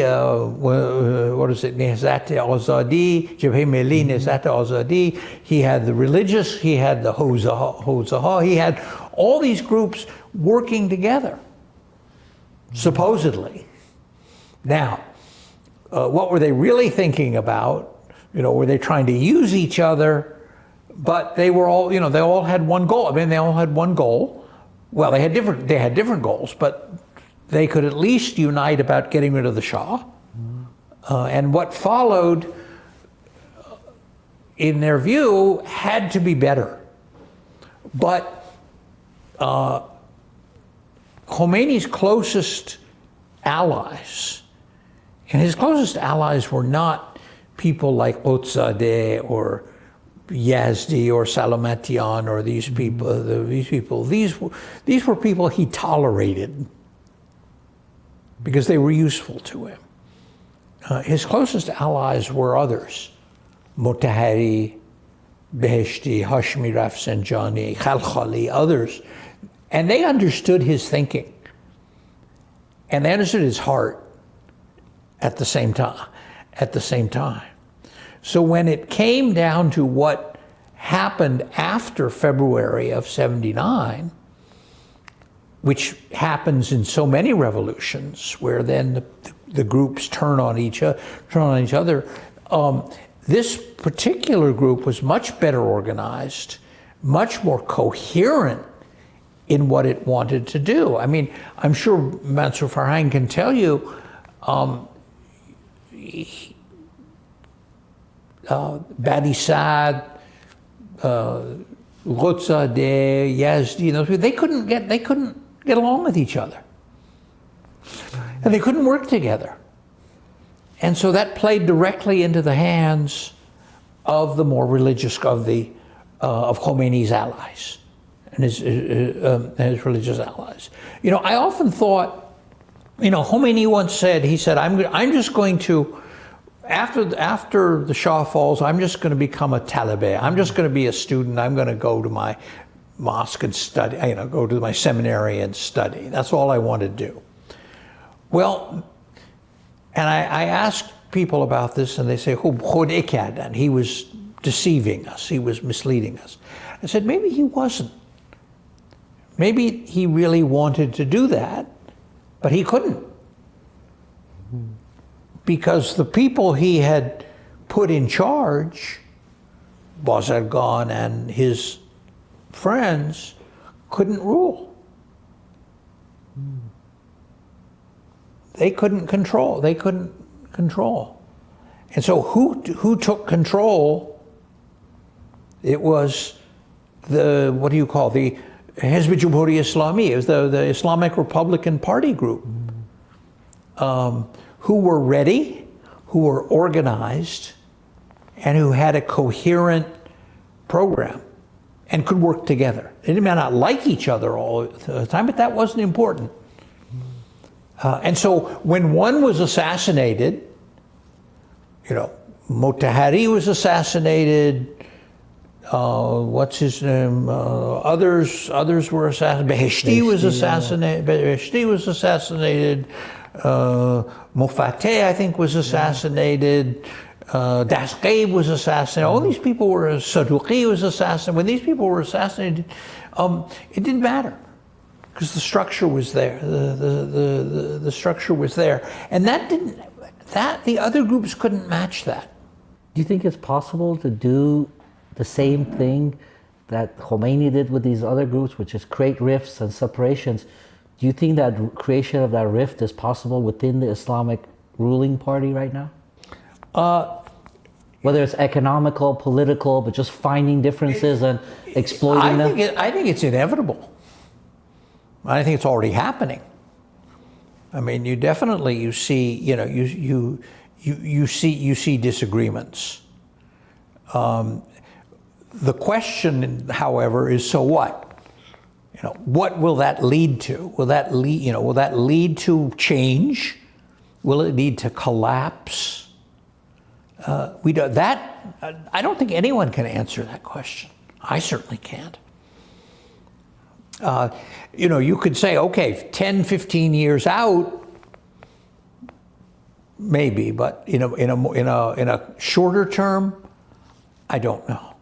Nehzat-e-Azadi, Jabhat-e-Milli, Nehzat-e-Azadi, he had the religious, he had the Hozaha, he had all these groups working together, supposedly. Now, what were they really thinking about? Were they trying to use each other? But they were all, they all had one goal. I mean, they all had one goal. Well, they had different goals, but they could at least unite about getting rid of the Shah. And what followed, in their view, had to be better. But Khomeini's closest allies, and his closest allies were not people like Qudzadeh or Yazdi or Salamatian or these people. These were people he tolerated because they were useful to him. His closest allies were others: Motahari, Beheshti, Hashmi Rafsanjani, Khalkhali, others, and they understood his thinking, and they understood his heart. At the same time. So when it came down to what happened after February of '79, which happens in so many revolutions, where then the groups turn on each other, this particular group was much better organized, much more coherent in what it wanted to do. I mean, I'm sure Mansour Farhang can tell you, Badi Saad, Qudzadeh, Yazdi, they couldn't get along with each other, and they couldn't work together, and so that played directly into the hands of the more religious of Khomeini's allies and his religious allies. I often thought, Khomeini once said, he said, I'm just going to, after the Shah falls, I'm just going to become a talibé. I'm just going to be a student. I'm going to go to my mosque and study, go to my seminary and study. That's all I want to do. Well, and I asked people about this, and they say, and he was deceiving us. He was misleading us. I said, maybe he wasn't. Maybe he really wanted to do that, but he couldn't. Because the people he had put in charge, Bazargan and his friends, couldn't rule. they couldn't control. They couldn't control. And so who took control? It was the, what do you call, the Hizb Jamhuri Islami. It was the Islamic Republican Party group, who were ready, who were organized, and who had a coherent program and could work together. They may not like each other all the time, but that wasn't important. And so when one was assassinated, you know, Motahari was assassinated, what's his name? Others were assassinated. Beheshti was assassinated. Beheshti was assassinated. Mofateh, I think, was assassinated. Dasqaib was assassinated. All these people were. Saduqi was assassinated. When these people were assassinated, it didn't matter because the structure was there. The structure was there, and the other groups couldn't match that. Do you think it's possible to do the same thing that Khomeini did with these other groups, which is create rifts and separations? Do you think that creation of that rift is possible within the Islamic ruling party right now? Whether it's economical, political, but just finding differences and exploiting them? I think it's inevitable. I think it's already happening. I mean, you see, you know, you see disagreements. The question, however, is so what? You know, what will that lead to? Will that lead to change? Will it lead to collapse? I don't think anyone can answer that question. I certainly can't. You know, you could say, okay, 10, 15 years out, maybe, but in a shorter term, I don't know.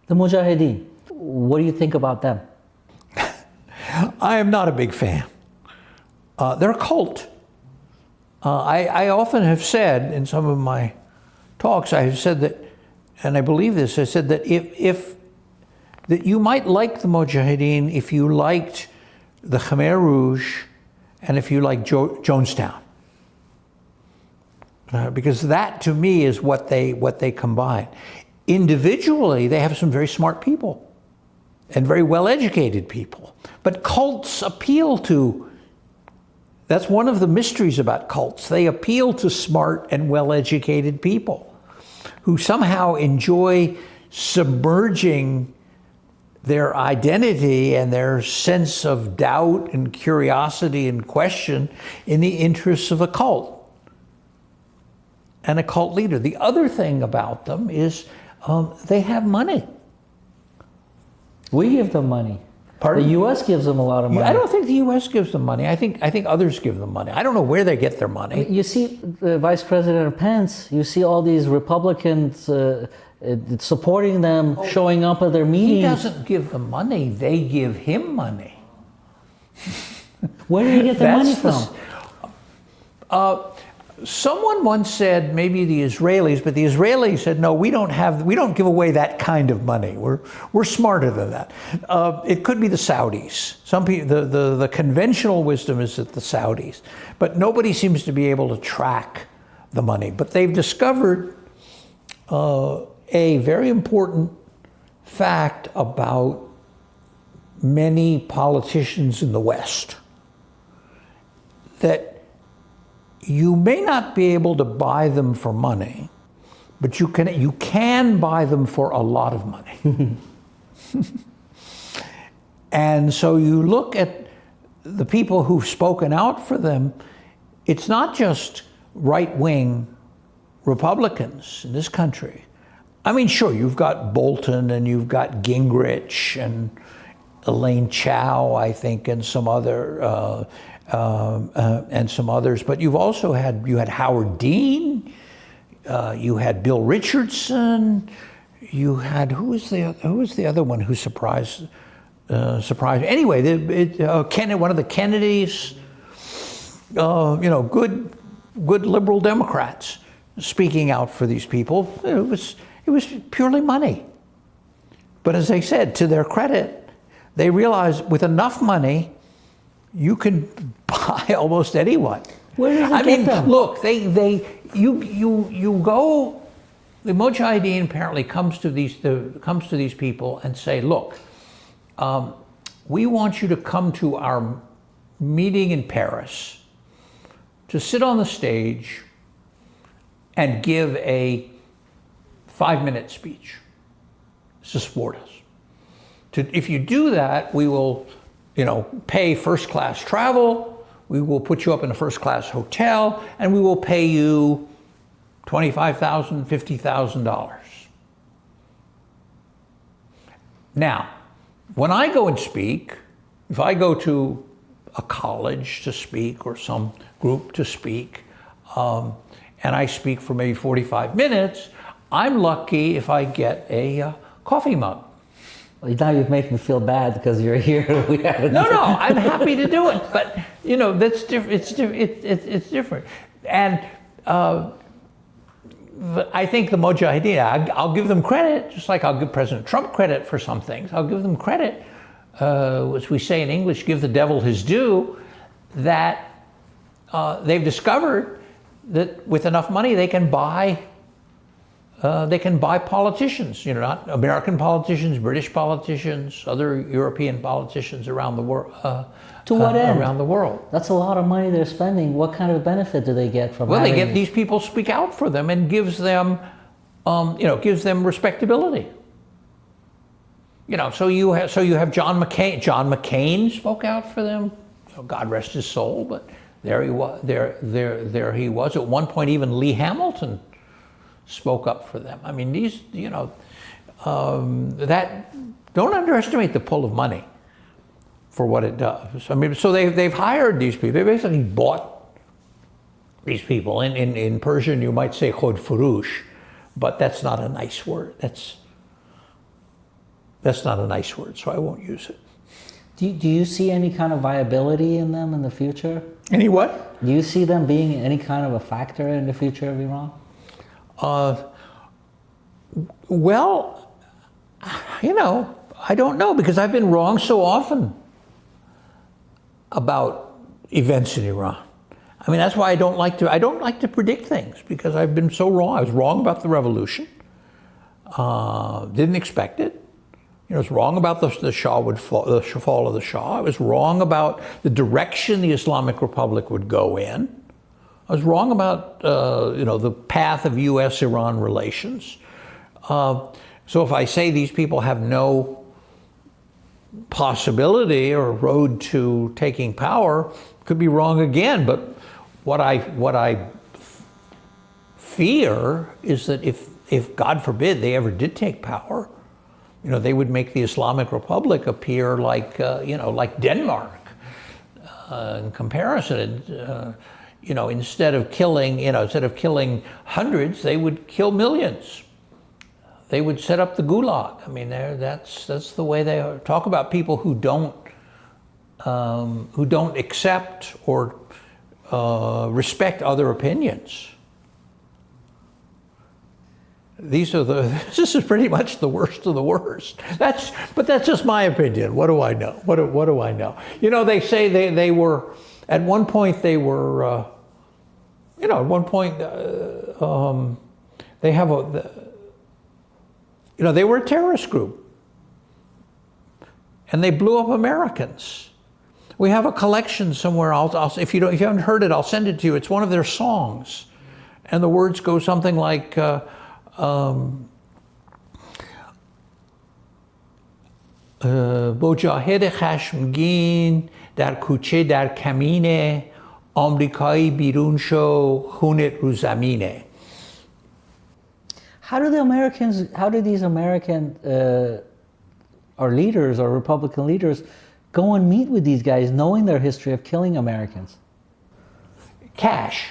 The Mujahideen, what do you think about them? I am not a big fan. They're a cult. I often have said in some of my talks, I have said that, and I believe this, I said that that you might like the Mujahideen if you liked the Khmer Rouge and if you liked Jonestown. Because that, to me, is what they combine. Individually, they have some very smart people and very well-educated people. But cults appeal to, that's one of the mysteries about cults. They appeal to smart and well-educated people who somehow enjoy submerging their identity and their sense of doubt and curiosity and question in the interests of a cult and a cult leader. The other thing about them is they have money. We give them money. Pardon? The U.S. gives them a lot of money. I don't think the U.S. gives them money. I think others give them money. I don't know where they get their money. You see Vice President Pence, you see all these Republicans supporting them, showing up at their meetings. He doesn't give them money. They give him money. Where do you get the money from? Someone once said, maybe the Israelis, but the Israelis said, no, we don't give away that kind of money. We're smarter than that. It could be the Saudis. Some people, the conventional wisdom is that the Saudis, but nobody seems to be able to track the money. But they've discovered a very important fact about many politicians in the West, that you may not be able to buy them for money, but you can buy them for a lot of money. And so you look at the people who've spoken out for them, it's not just right-wing Republicans in this country. I mean, sure, you've got Bolton and you've got Gingrich and Elaine Chao, I think, and some other and some others. But you've also had Howard Dean, you had Bill Richardson, you had who was the other one who surprised? Anyway, one of the Kennedys, good liberal Democrats speaking out for these people. It was purely money. But as I said, to their credit, they realized with enough money, you can buy almost anyone. Where does it I get mean, them? look, you go. The Mujahideen apparently comes to these people and say, look, we want you to come to our meeting in Paris to sit on the stage and give a 5-minute speech to support us. If you do that, we will, pay first-class travel, we will put you up in a first-class hotel, and we will pay you $25,000, $50,000. Now, when I go and speak, if I go to a college to speak or some group to speak, and I speak for maybe 45 minutes, I'm lucky if I get a coffee mug. Well, now you've made me feel bad because you're here. We haven't. No, I'm happy to do it, but that's different. It's different, and I think the Mujahideen, I'll give them credit, just like I'll give President Trump credit for some things. I'll give them credit, as we say in English, give the devil his due, that they've discovered that with enough money they can buy politicians, not American politicians, British politicians, other European politicians around the world. To what end? Around the world. That's a lot of money they're spending. What kind of benefit do they get from? Well, they get these people speak out for them and gives them respectability. So you have John McCain. John McCain spoke out for them. God rest his soul, but there he was. There he was. At one point, even Lee Hamilton spoke up for them. I mean, these, that don't underestimate the pull of money for what it does. I mean, so they've hired these people. They basically bought these people. In Persian, you might say khod furush, but that's not a nice word. That's not a nice word, so I won't use it. Do you see any kind of viability in them in the future? Any what? Do you see them being any kind of a factor in the future of Iran? Well, I don't know, because I've been wrong so often about events in Iran. I mean, that's why I don't like to predict things, because I've been so wrong. I was wrong about the revolution. Didn't expect it. I was wrong about the Shah would fall, the fall of the Shah. I was wrong about the direction the Islamic Republic would go in. I was wrong about the path of U.S. Iran relations. So if I say these people have no possibility or road to taking power, could be wrong again. But what I fear is that if God forbid they ever did take power, they would make the Islamic Republic appear like like Denmark in comparison. Instead of killing hundreds, they would kill millions. They would set up the gulag. I mean, that's the way they are. Talk about people who don't accept or respect other opinions. This is pretty much the worst of the worst. But that's just my opinion. What do I know? What do I know? They say they were at one point they were. At one point they have they were a terrorist group, and they blew up Americans. We have a collection somewhere. If you haven't heard it, I'll send it to you. It's one of their songs, and the words go something like. مجاهد خشمگین در کوچه در کمینه آمریکایی بیرون شو خونت رو زمینه. How do these American our leaders, our Republican leaders, go and meet with these guys knowing their history of killing Americans? Cash.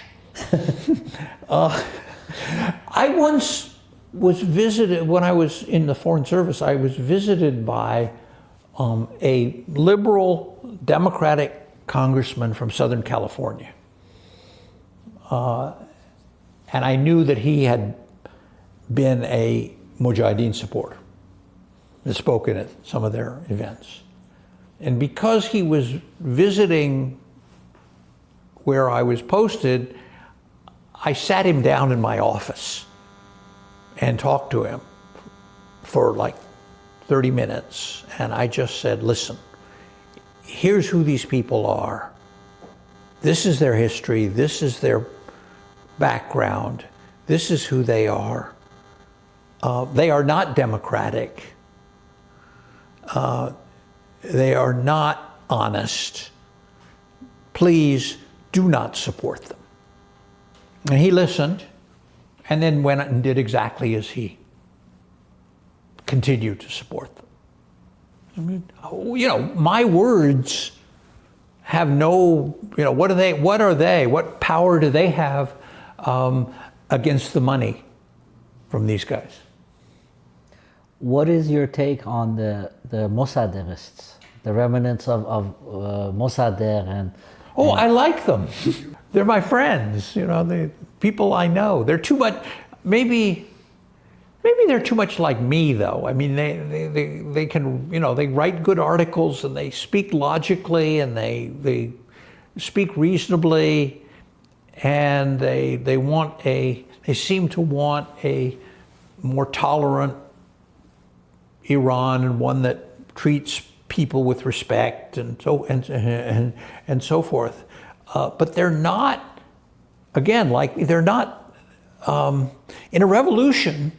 I once was visited, when I was in the Foreign Service, I was visited by a liberal Democratic congressman from Southern California. And I knew that he had been a Mujahideen supporter, had spoken at some of their events. And because he was visiting where I was posted, I sat him down in my office and talked to him for like 30 minutes. And I just said, listen, here's who these people are. This is their history. This is their background. This is who they are. They are not democratic. They are not honest. Please do not support them. And he listened, and then went and did exactly as he continued to support them. I mean, you know, my words have no, you know, what are they? What power do they have against the money from these guys? What is your take on the Mossadegists, the remnants of Mossadegh and? Oh, I like them. They're my friends, you know, the people I know. They're too much, maybe they're too much like me, though. I mean, they can, you know, they write good articles and they speak logically and they speak reasonably, and they seem to want a more tolerant Iran, and one that treats people with respect and so forth. But they're not, again, like they're not in a revolution,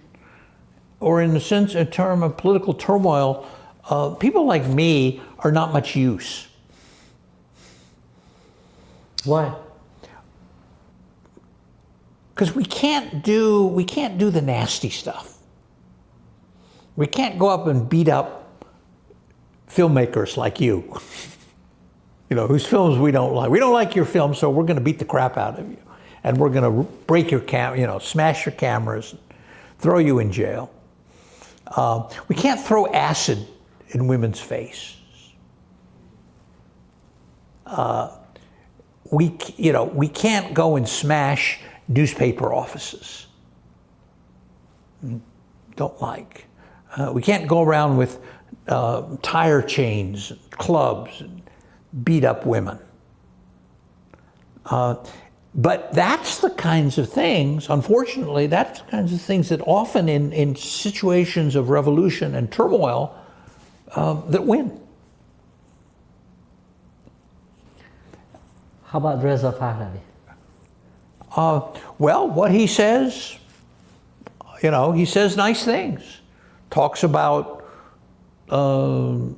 or in a term of political turmoil. People like me are not much use. Why? Because we can't do the nasty stuff. We can't go up and beat up filmmakers like you, you know, whose films we don't like. We don't like your film, so we're going to beat the crap out of you, and we're going to break your smash your cameras, throw you in jail. We can't throw acid in women's faces. We can't go and smash newspaper offices. Don't like. We can't go around with tire chains, and clubs, and beat up women. But that's the kinds of things, unfortunately, that's the kinds of things that often in situations of revolution and turmoil that win. How about Reza Pahlavi? Well, what he says, you know, he says nice things. Talks about Commissione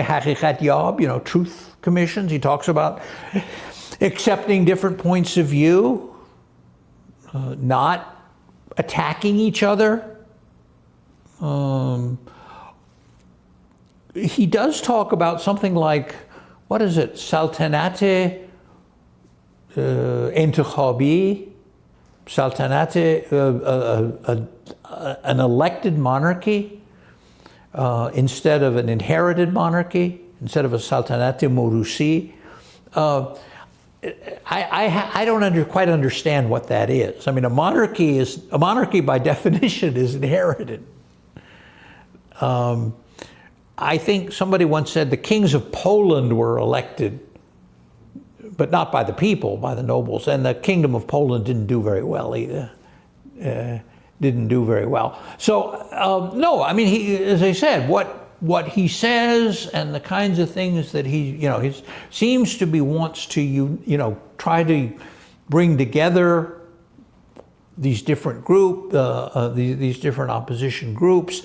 Haqiqat Yab, you know, truth commissions. He talks about accepting different points of view, not attacking each other. He does talk about something like, what is it, Saltanate Entikhabi, Saltanate, an elected monarchy instead of an inherited monarchy, instead of a Saltanate Morusi. I don't quite understand what that is. I mean, a monarchy by definition is inherited. I think somebody once said the kings of Poland were elected, but not by the people, by the nobles. And the kingdom of Poland didn't do very well either. Didn't do very well. So no, I mean, he, as I said, what he says and the kinds of things that he seems to be wants to try to bring together these different these different opposition groups.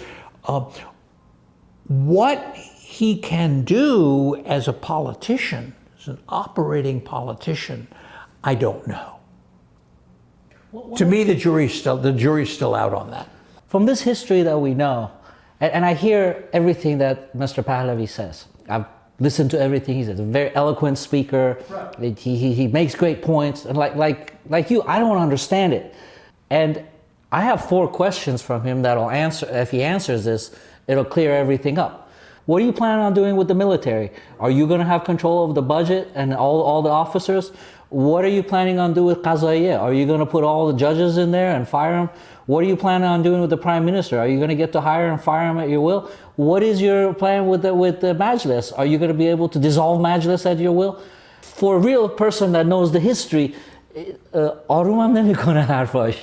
What he can do as a politician, as an operating politician, I don't know. To me, the jury's still out on that. From this history that we know, and I hear everything that Mr. Pahlavi says. I've listened to everything he says. A very eloquent speaker. Right. He makes great points. And like you, I don't understand it. And I have 4 questions from him that'll answer. If he answers this, it'll clear everything up. What are you planning on doing with the military? Are you going to have control over the budget and all the officers? What are you planning on doing with Qazaiya? Are you going to put all the judges in there and fire them? What are you planning on doing with the prime minister? Are you going to get to hire and fire him at your will? What is your plan with the Majlis? Are you going to be able to dissolve Majlis at your will? For a real person that knows the history, آرومم نمیکنه حرفاش.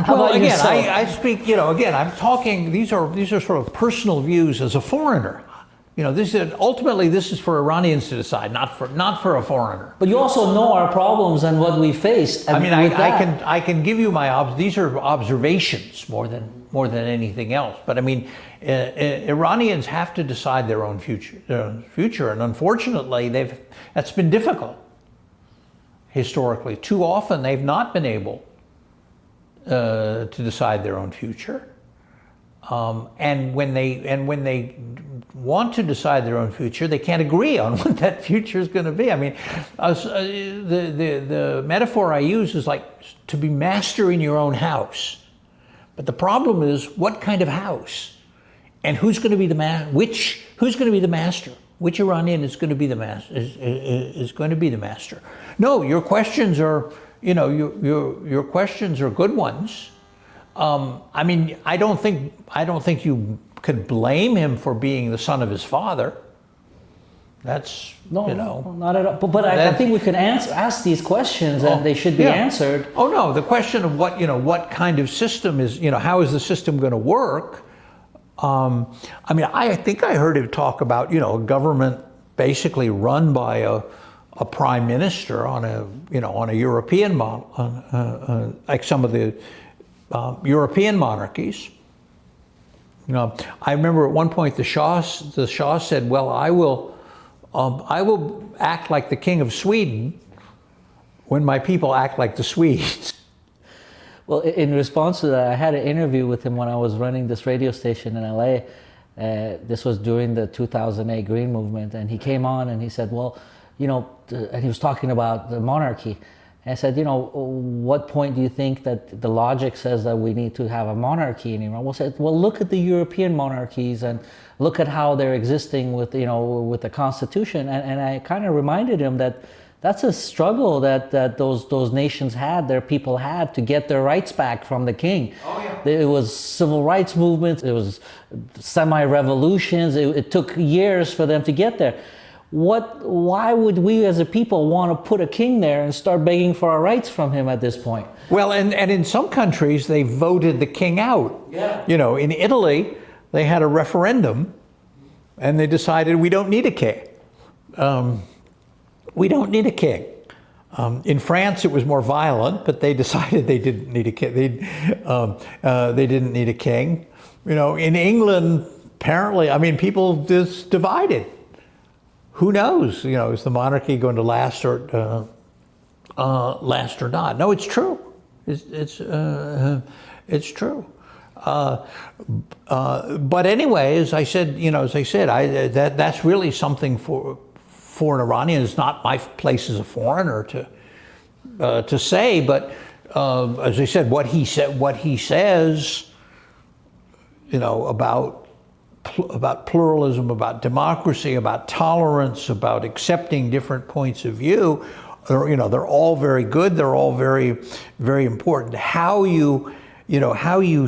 Well, again, I speak, again, I'm talking, these are sort of personal views as a foreigner. Ultimately this is for Iranians to decide, not for a foreigner. But you also know our problems and what we faced. I can give you these are observations more than anything else. But Iranians have to decide their own future, and unfortunately that's been difficult historically. Too often they've not been able to decide their own future. And when they want to decide their own future, they can't agree on what that future is going to be. The metaphor I use is like to be master in your own house. But the problem is, what kind of house, and who's going to be who's going to be the master? Which Iranian is going to be the master? Is going to be the master? No, your questions are, your questions are good ones. I don't think you could blame him for being the son of his father. That's not at all. But I think we can ask these questions, and they should be answered. Oh no, the question of what kind of system is, how is the system going to work? I think I heard him talk about a government basically run by a prime minister on a European model, like some of the European monarchies. I remember at one point the Shah said, "Well, I will act like the King of Sweden when my people act like the Swedes." Well, in response to that, I had an interview with him when I was running this radio station in LA. This was during the 2008 Green Movement, and he came on and he said, "Well, and he was talking about the monarchy." And I said, what point do you think that the logic says that we need to have a monarchy in Iran? Well, look at the European monarchies and look at how they're existing with the constitution. And I kind of reminded him that that's a struggle that those nations had, their people had, to get their rights back from the king. Oh, yeah. It was civil rights movements, it was semi-revolutions, it took years for them to get there. Why would we as a people want to put a king there and start begging for our rights from him at this point? Well, and in some countries they voted the king out. Yeah. In Italy they had a referendum and they decided we don't need a king. We don't need a king. In France it was more violent, but they decided they didn't need a king. They didn't need a king. In England apparently, people just divided. Who knows? Is the monarchy going to last or not? No, it's true. It's true. But anyway, as I said, that's really something for an Iranian. It's not my place as a foreigner to say. But as I said, what he says, about pluralism, about democracy, about tolerance, about accepting different points of view, they're all very good. They're all very, very important. How you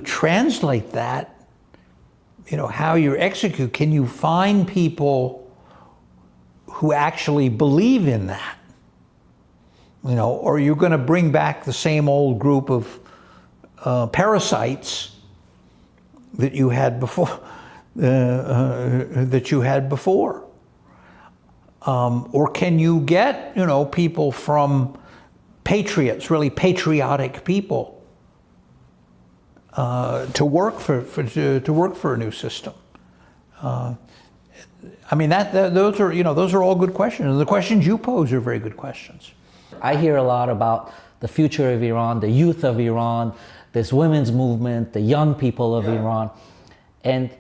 translate that, how you execute. Can you find people who actually believe in that? Or are you going to bring back the same old group of parasites that you had before? Or can you get people from patriots, really patriotic people, to work for a new system? Those are all good questions, and the questions you pose are very good questions. I hear a lot about the future of Iran, the youth of Iran, this women's movement, the young people of Iran, and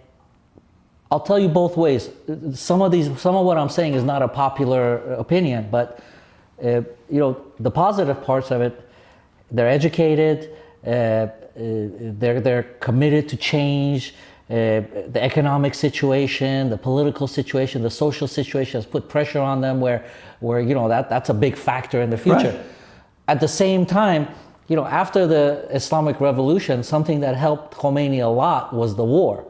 I'll tell you both ways. Some of what I'm saying is not a popular opinion, but the positive parts of it, they're educated, they're committed to change. The economic situation, the political situation, the social situation has put pressure on them where that's a big factor in the future. Right. At the same time, after the Islamic Revolution, something that helped Khomeini a lot was the war.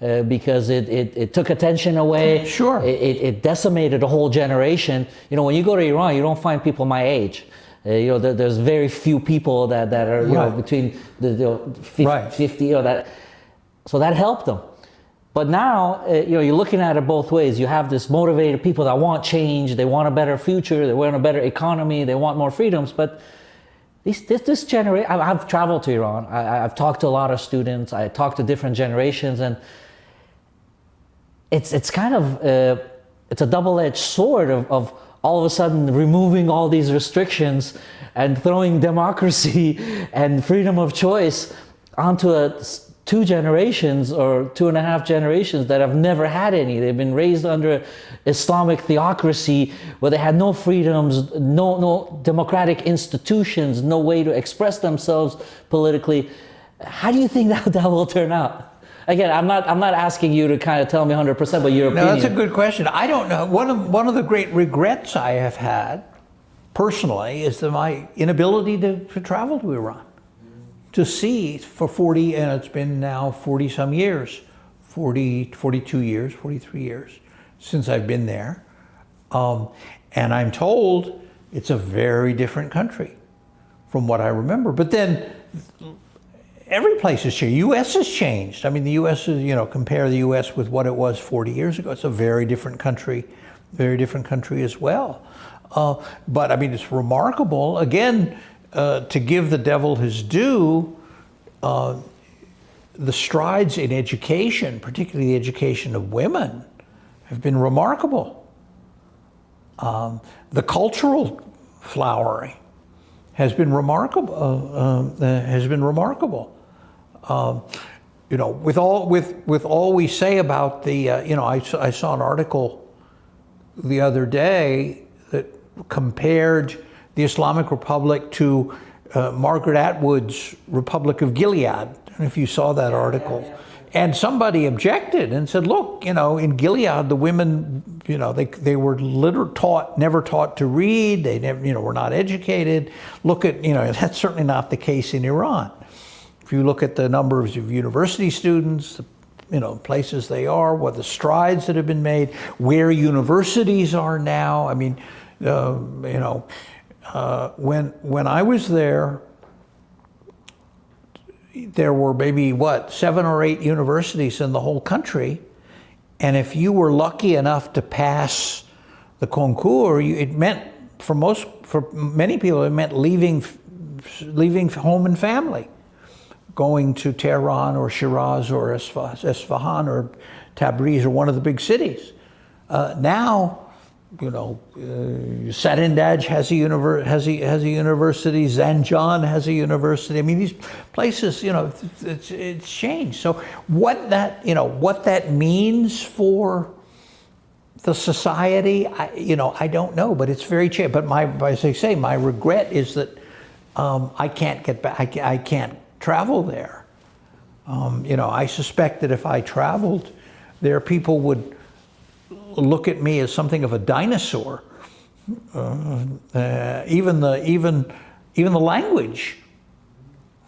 because it took attention away. Sure. It decimated a whole generation. You know, when you go to Iran, you don't find people my age. You know, there's very few people that are, you know, between the 50, you know, that. So that helped them. But now, you know, you're looking at it both ways. You have this motivated people that want change, they want a better future, they want a better economy, they want more freedoms. But this generation, I've traveled to Iran, I've talked to a lot of students, I talked to different generations, and it's kind of, it's a double-edged sword of all of a sudden removing all these restrictions and throwing democracy and freedom of choice onto two generations or 2.5 generations that have never had any. They've been raised under Islamic theocracy where they had no freedoms, no democratic institutions, no way to express themselves politically. How do you think that will turn out? Again, I'm not asking you to kind of tell me 100%, but your opinion. No, that's a good question. I don't know. One of the great regrets I have had personally is my inability to travel to Iran, to see for 40, and it's been now 40 some years, 42 years, 43 years since I've been there. And I'm told it's a very different country from what I remember. But then every place has changed. U.S. has changed. I mean, the U.S. is, you know, compare the U.S. with what it was 40 years ago. It's a very different country as well. But I mean, it's remarkable. Again, to give the devil his due, the strides in education, particularly the education of women, have been remarkable. The cultural flowering has been remarkable. You know, with all we say about the, you know, I saw an article the other day that compared the Islamic Republic to Margaret Atwood's Republic of Gilead. I don't know if you saw that article. And somebody objected and said, look, you know, in Gilead, the women, you know, they were never taught to read. They never, you know, were not educated. Look at, you know, that's certainly not the case in Iran. If you look at the numbers of university students, you know, places they are, what the strides that have been made, where universities are now. I mean, you know, when I was there were maybe, 7 or 8 universities in the whole country. And if you were lucky enough to pass the concours, it meant, for many people, it meant leaving home and family, going to Tehran or Shiraz or Isfahan or Tabriz or one of the big cities. Now, you know, Sarindaj has a university, Zanjan has a university. I mean, these places, you know, it's changed. So what that means for the society, I don't know, but it's very changed. But as I say, my regret is that I can't get back. I can't travel there. You know, I suspect that if I traveled there, people would look at me as something of a dinosaur. Even the language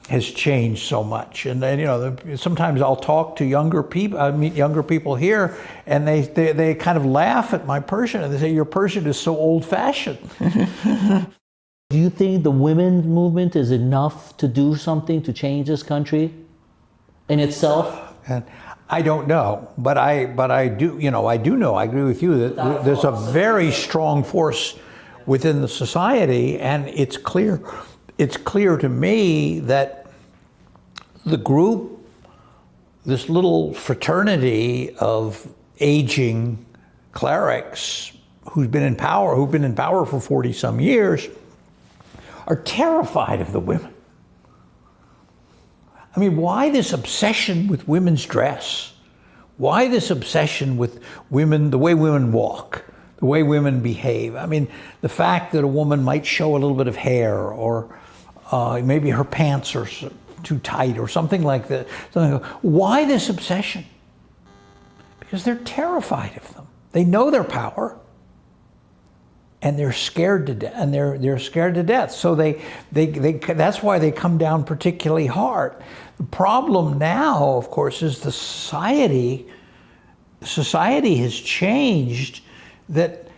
has changed so much, and you know, sometimes I'll talk to younger people. I meet younger people here, and they kind of laugh at my Persian, and they say, "Your Persian is so old-fashioned." Do you think the women's movement is enough to do something to change this country in itself? And I don't know, but I do, you know, I do know, I agree with you that there's a very strong force within the society, and it's clear to me that the group, this little fraternity of aging clerics who've been in power for 40 some years, are terrified of the women. I mean, why this obsession with women's dress? Why this obsession with women, the way women walk, the way women behave? I mean, the fact that a woman might show a little bit of hair, or maybe her pants are too tight, or something like that. Why this obsession? Because they're terrified of them. They know their power. and they're scared to death, and they're scared to death. So they that's why they come down particularly hard. The problem now, of course, is the society has changed, that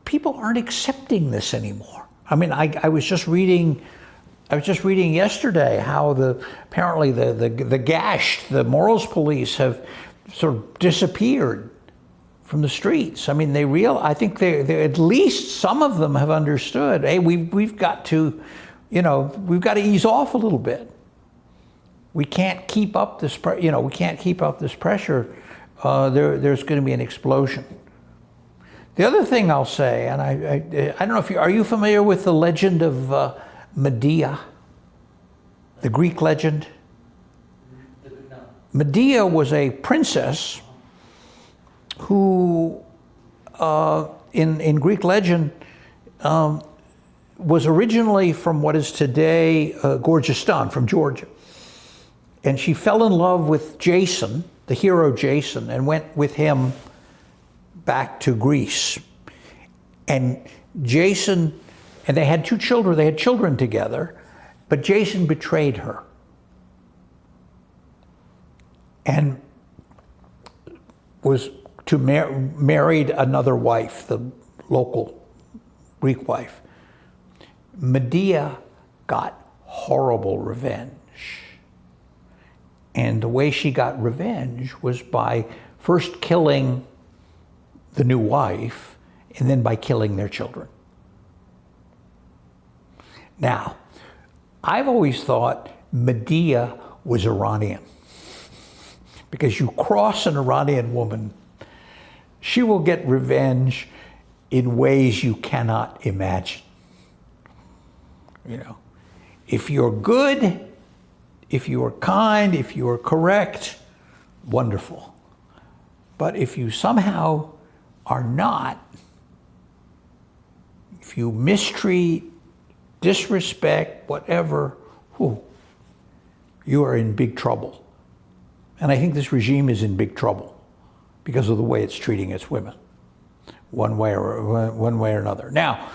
people aren't accepting this anymore. I mean, I was just reading yesterday how apparently the gashed, the morals police have sort of disappeared from the streets. I mean, I think they at least some of them have understood, hey, we've got to ease off a little bit. We can't keep up this pressure. There's going to be an explosion. The other thing I'll say, and I don't know are you familiar with the legend of Medea, the Greek legend? No. Medea was a princess who, in Greek legend, was originally from what is today Gorgistan, from Georgia. And she fell in love with Jason, the hero Jason, and went with him back to Greece. And Jason, and they had 2 children, they had children together, but Jason betrayed her. And was married another wife, the local Greek wife. Medea got horrible revenge. And the way she got revenge was by first killing the new wife, and then by killing their children. Now, I've always thought Medea was Iranian, because you cross an Iranian woman, she will get revenge in ways you cannot imagine. If you're good, if you are kind, if you are correct, wonderful. But if you somehow are not, if you mistreat, disrespect, whatever, you are in big trouble. And I think this regime is in big trouble because of the way it's treating its women, one way or another. Now,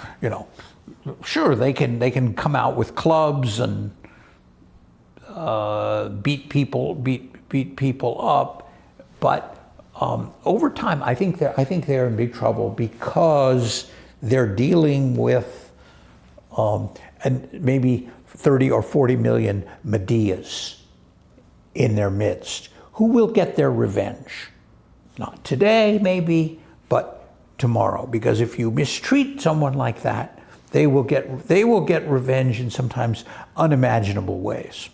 sure, they can come out with clubs and beat people up, but over time, I think they're in big trouble because they're dealing with and maybe 30 or 40 million Medeas in their midst who will get their revenge. Not today, maybe, but tomorrow. Because if you mistreat someone like that, they will get revenge in sometimes unimaginable ways.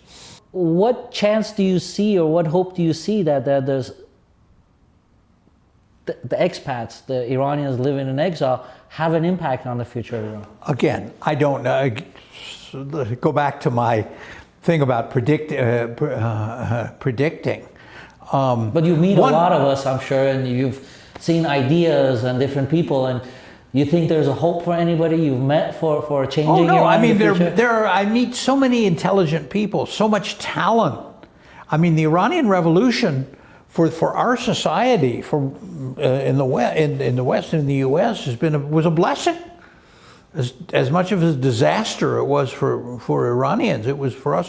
What chance do you see, or what hope do you see that there's the expats, the Iranians living in exile, have an impact on the future of Iran? Again, I don't know. Go back to my thing about predicting. But you meet a lot of us, I'm sure, and you've seen ideas and different people, and you think there's a hope for anybody you've met for changing Iran? Oh no, I mean, the future? I meet so many intelligent people, so much talent. I mean, the Iranian Revolution for our society, in the West and in the U.S. was a blessing. As much of a disaster it was for Iranians, it was for us.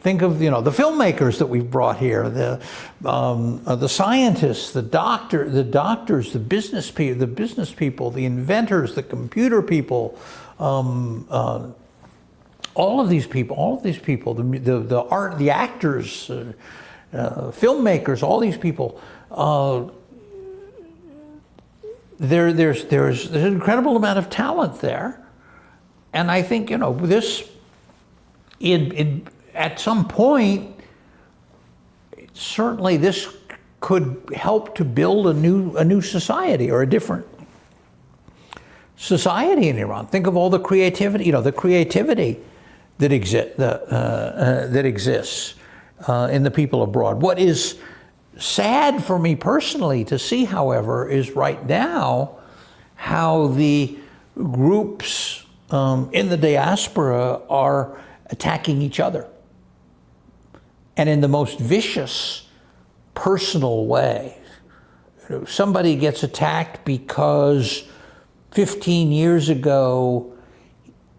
Think of the filmmakers that we've brought here, the scientists, the doctors, the business people, the inventors, the computer people, all of these people, the art, the actors, filmmakers, all these people. There's an incredible amount of talent there, and I think this at some point certainly this could help to build a new society, or a different society in Iran. Think of all the creativity, that exists in the people abroad. What is sad for me personally to see, however, is right now how the groups in the diaspora are attacking each other, and in the most vicious, personal way. somebody gets attacked because 15 years ago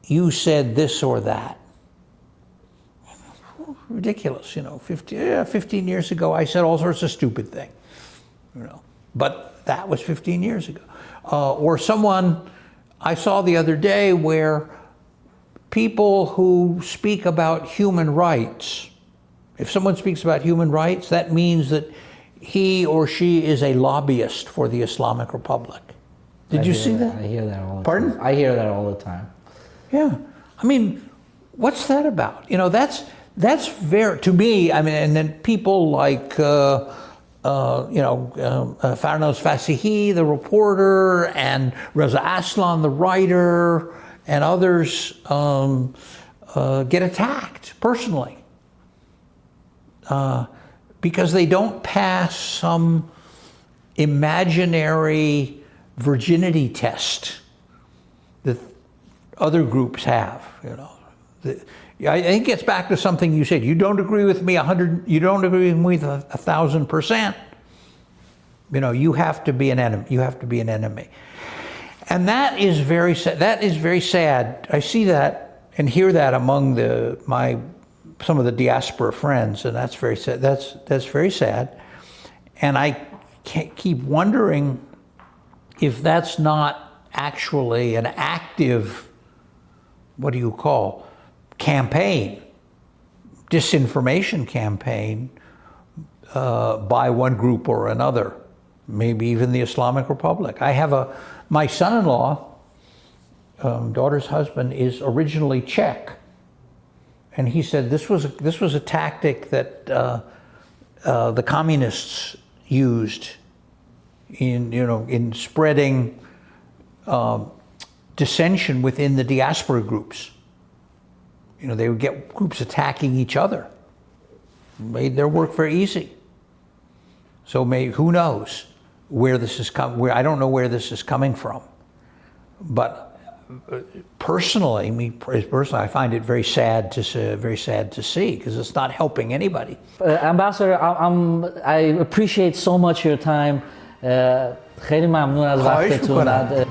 you said this or that. Ridiculous, 15 years ago I said all sorts of stupid things, but that was 15 years ago. Or someone I saw the other day where people who speak about human rights, if someone speaks about human rights, that means that he or she is a lobbyist for the Islamic Republic. Did you see that? I hear that all the Pardon? time. I hear that all the time. Yeah. I mean, what's that about? That's very, to me, and then people like, Farnos Fasihi, the reporter, and Reza Aslan, the writer, and others get attacked personally because they don't pass some imaginary virginity test that other groups have. I think it gets back to something you said. You don't agree with me 100. You don't agree with me 1,000%. You have to be an enemy. You have to be an enemy, and that is very sad. That is very sad. I see that and hear that among some of the diaspora friends, and that's very sad. That's very sad, and I keep wondering if that's not actually an active, what do you call, campaign, disinformation campaign by one group or another, maybe even the Islamic Republic. I have my son-in-law, daughter's husband, is originally Czech, and he said this was a tactic that the communists used in spreading dissension within the diaspora groups. They would get groups attacking each other. Made their work very easy. So who knows where this is I don't know where this is coming from. But personally, I find it very sad to see because it's not helping anybody. Ambassador, I appreciate so much your time. خیلی ممنون از وقتتون.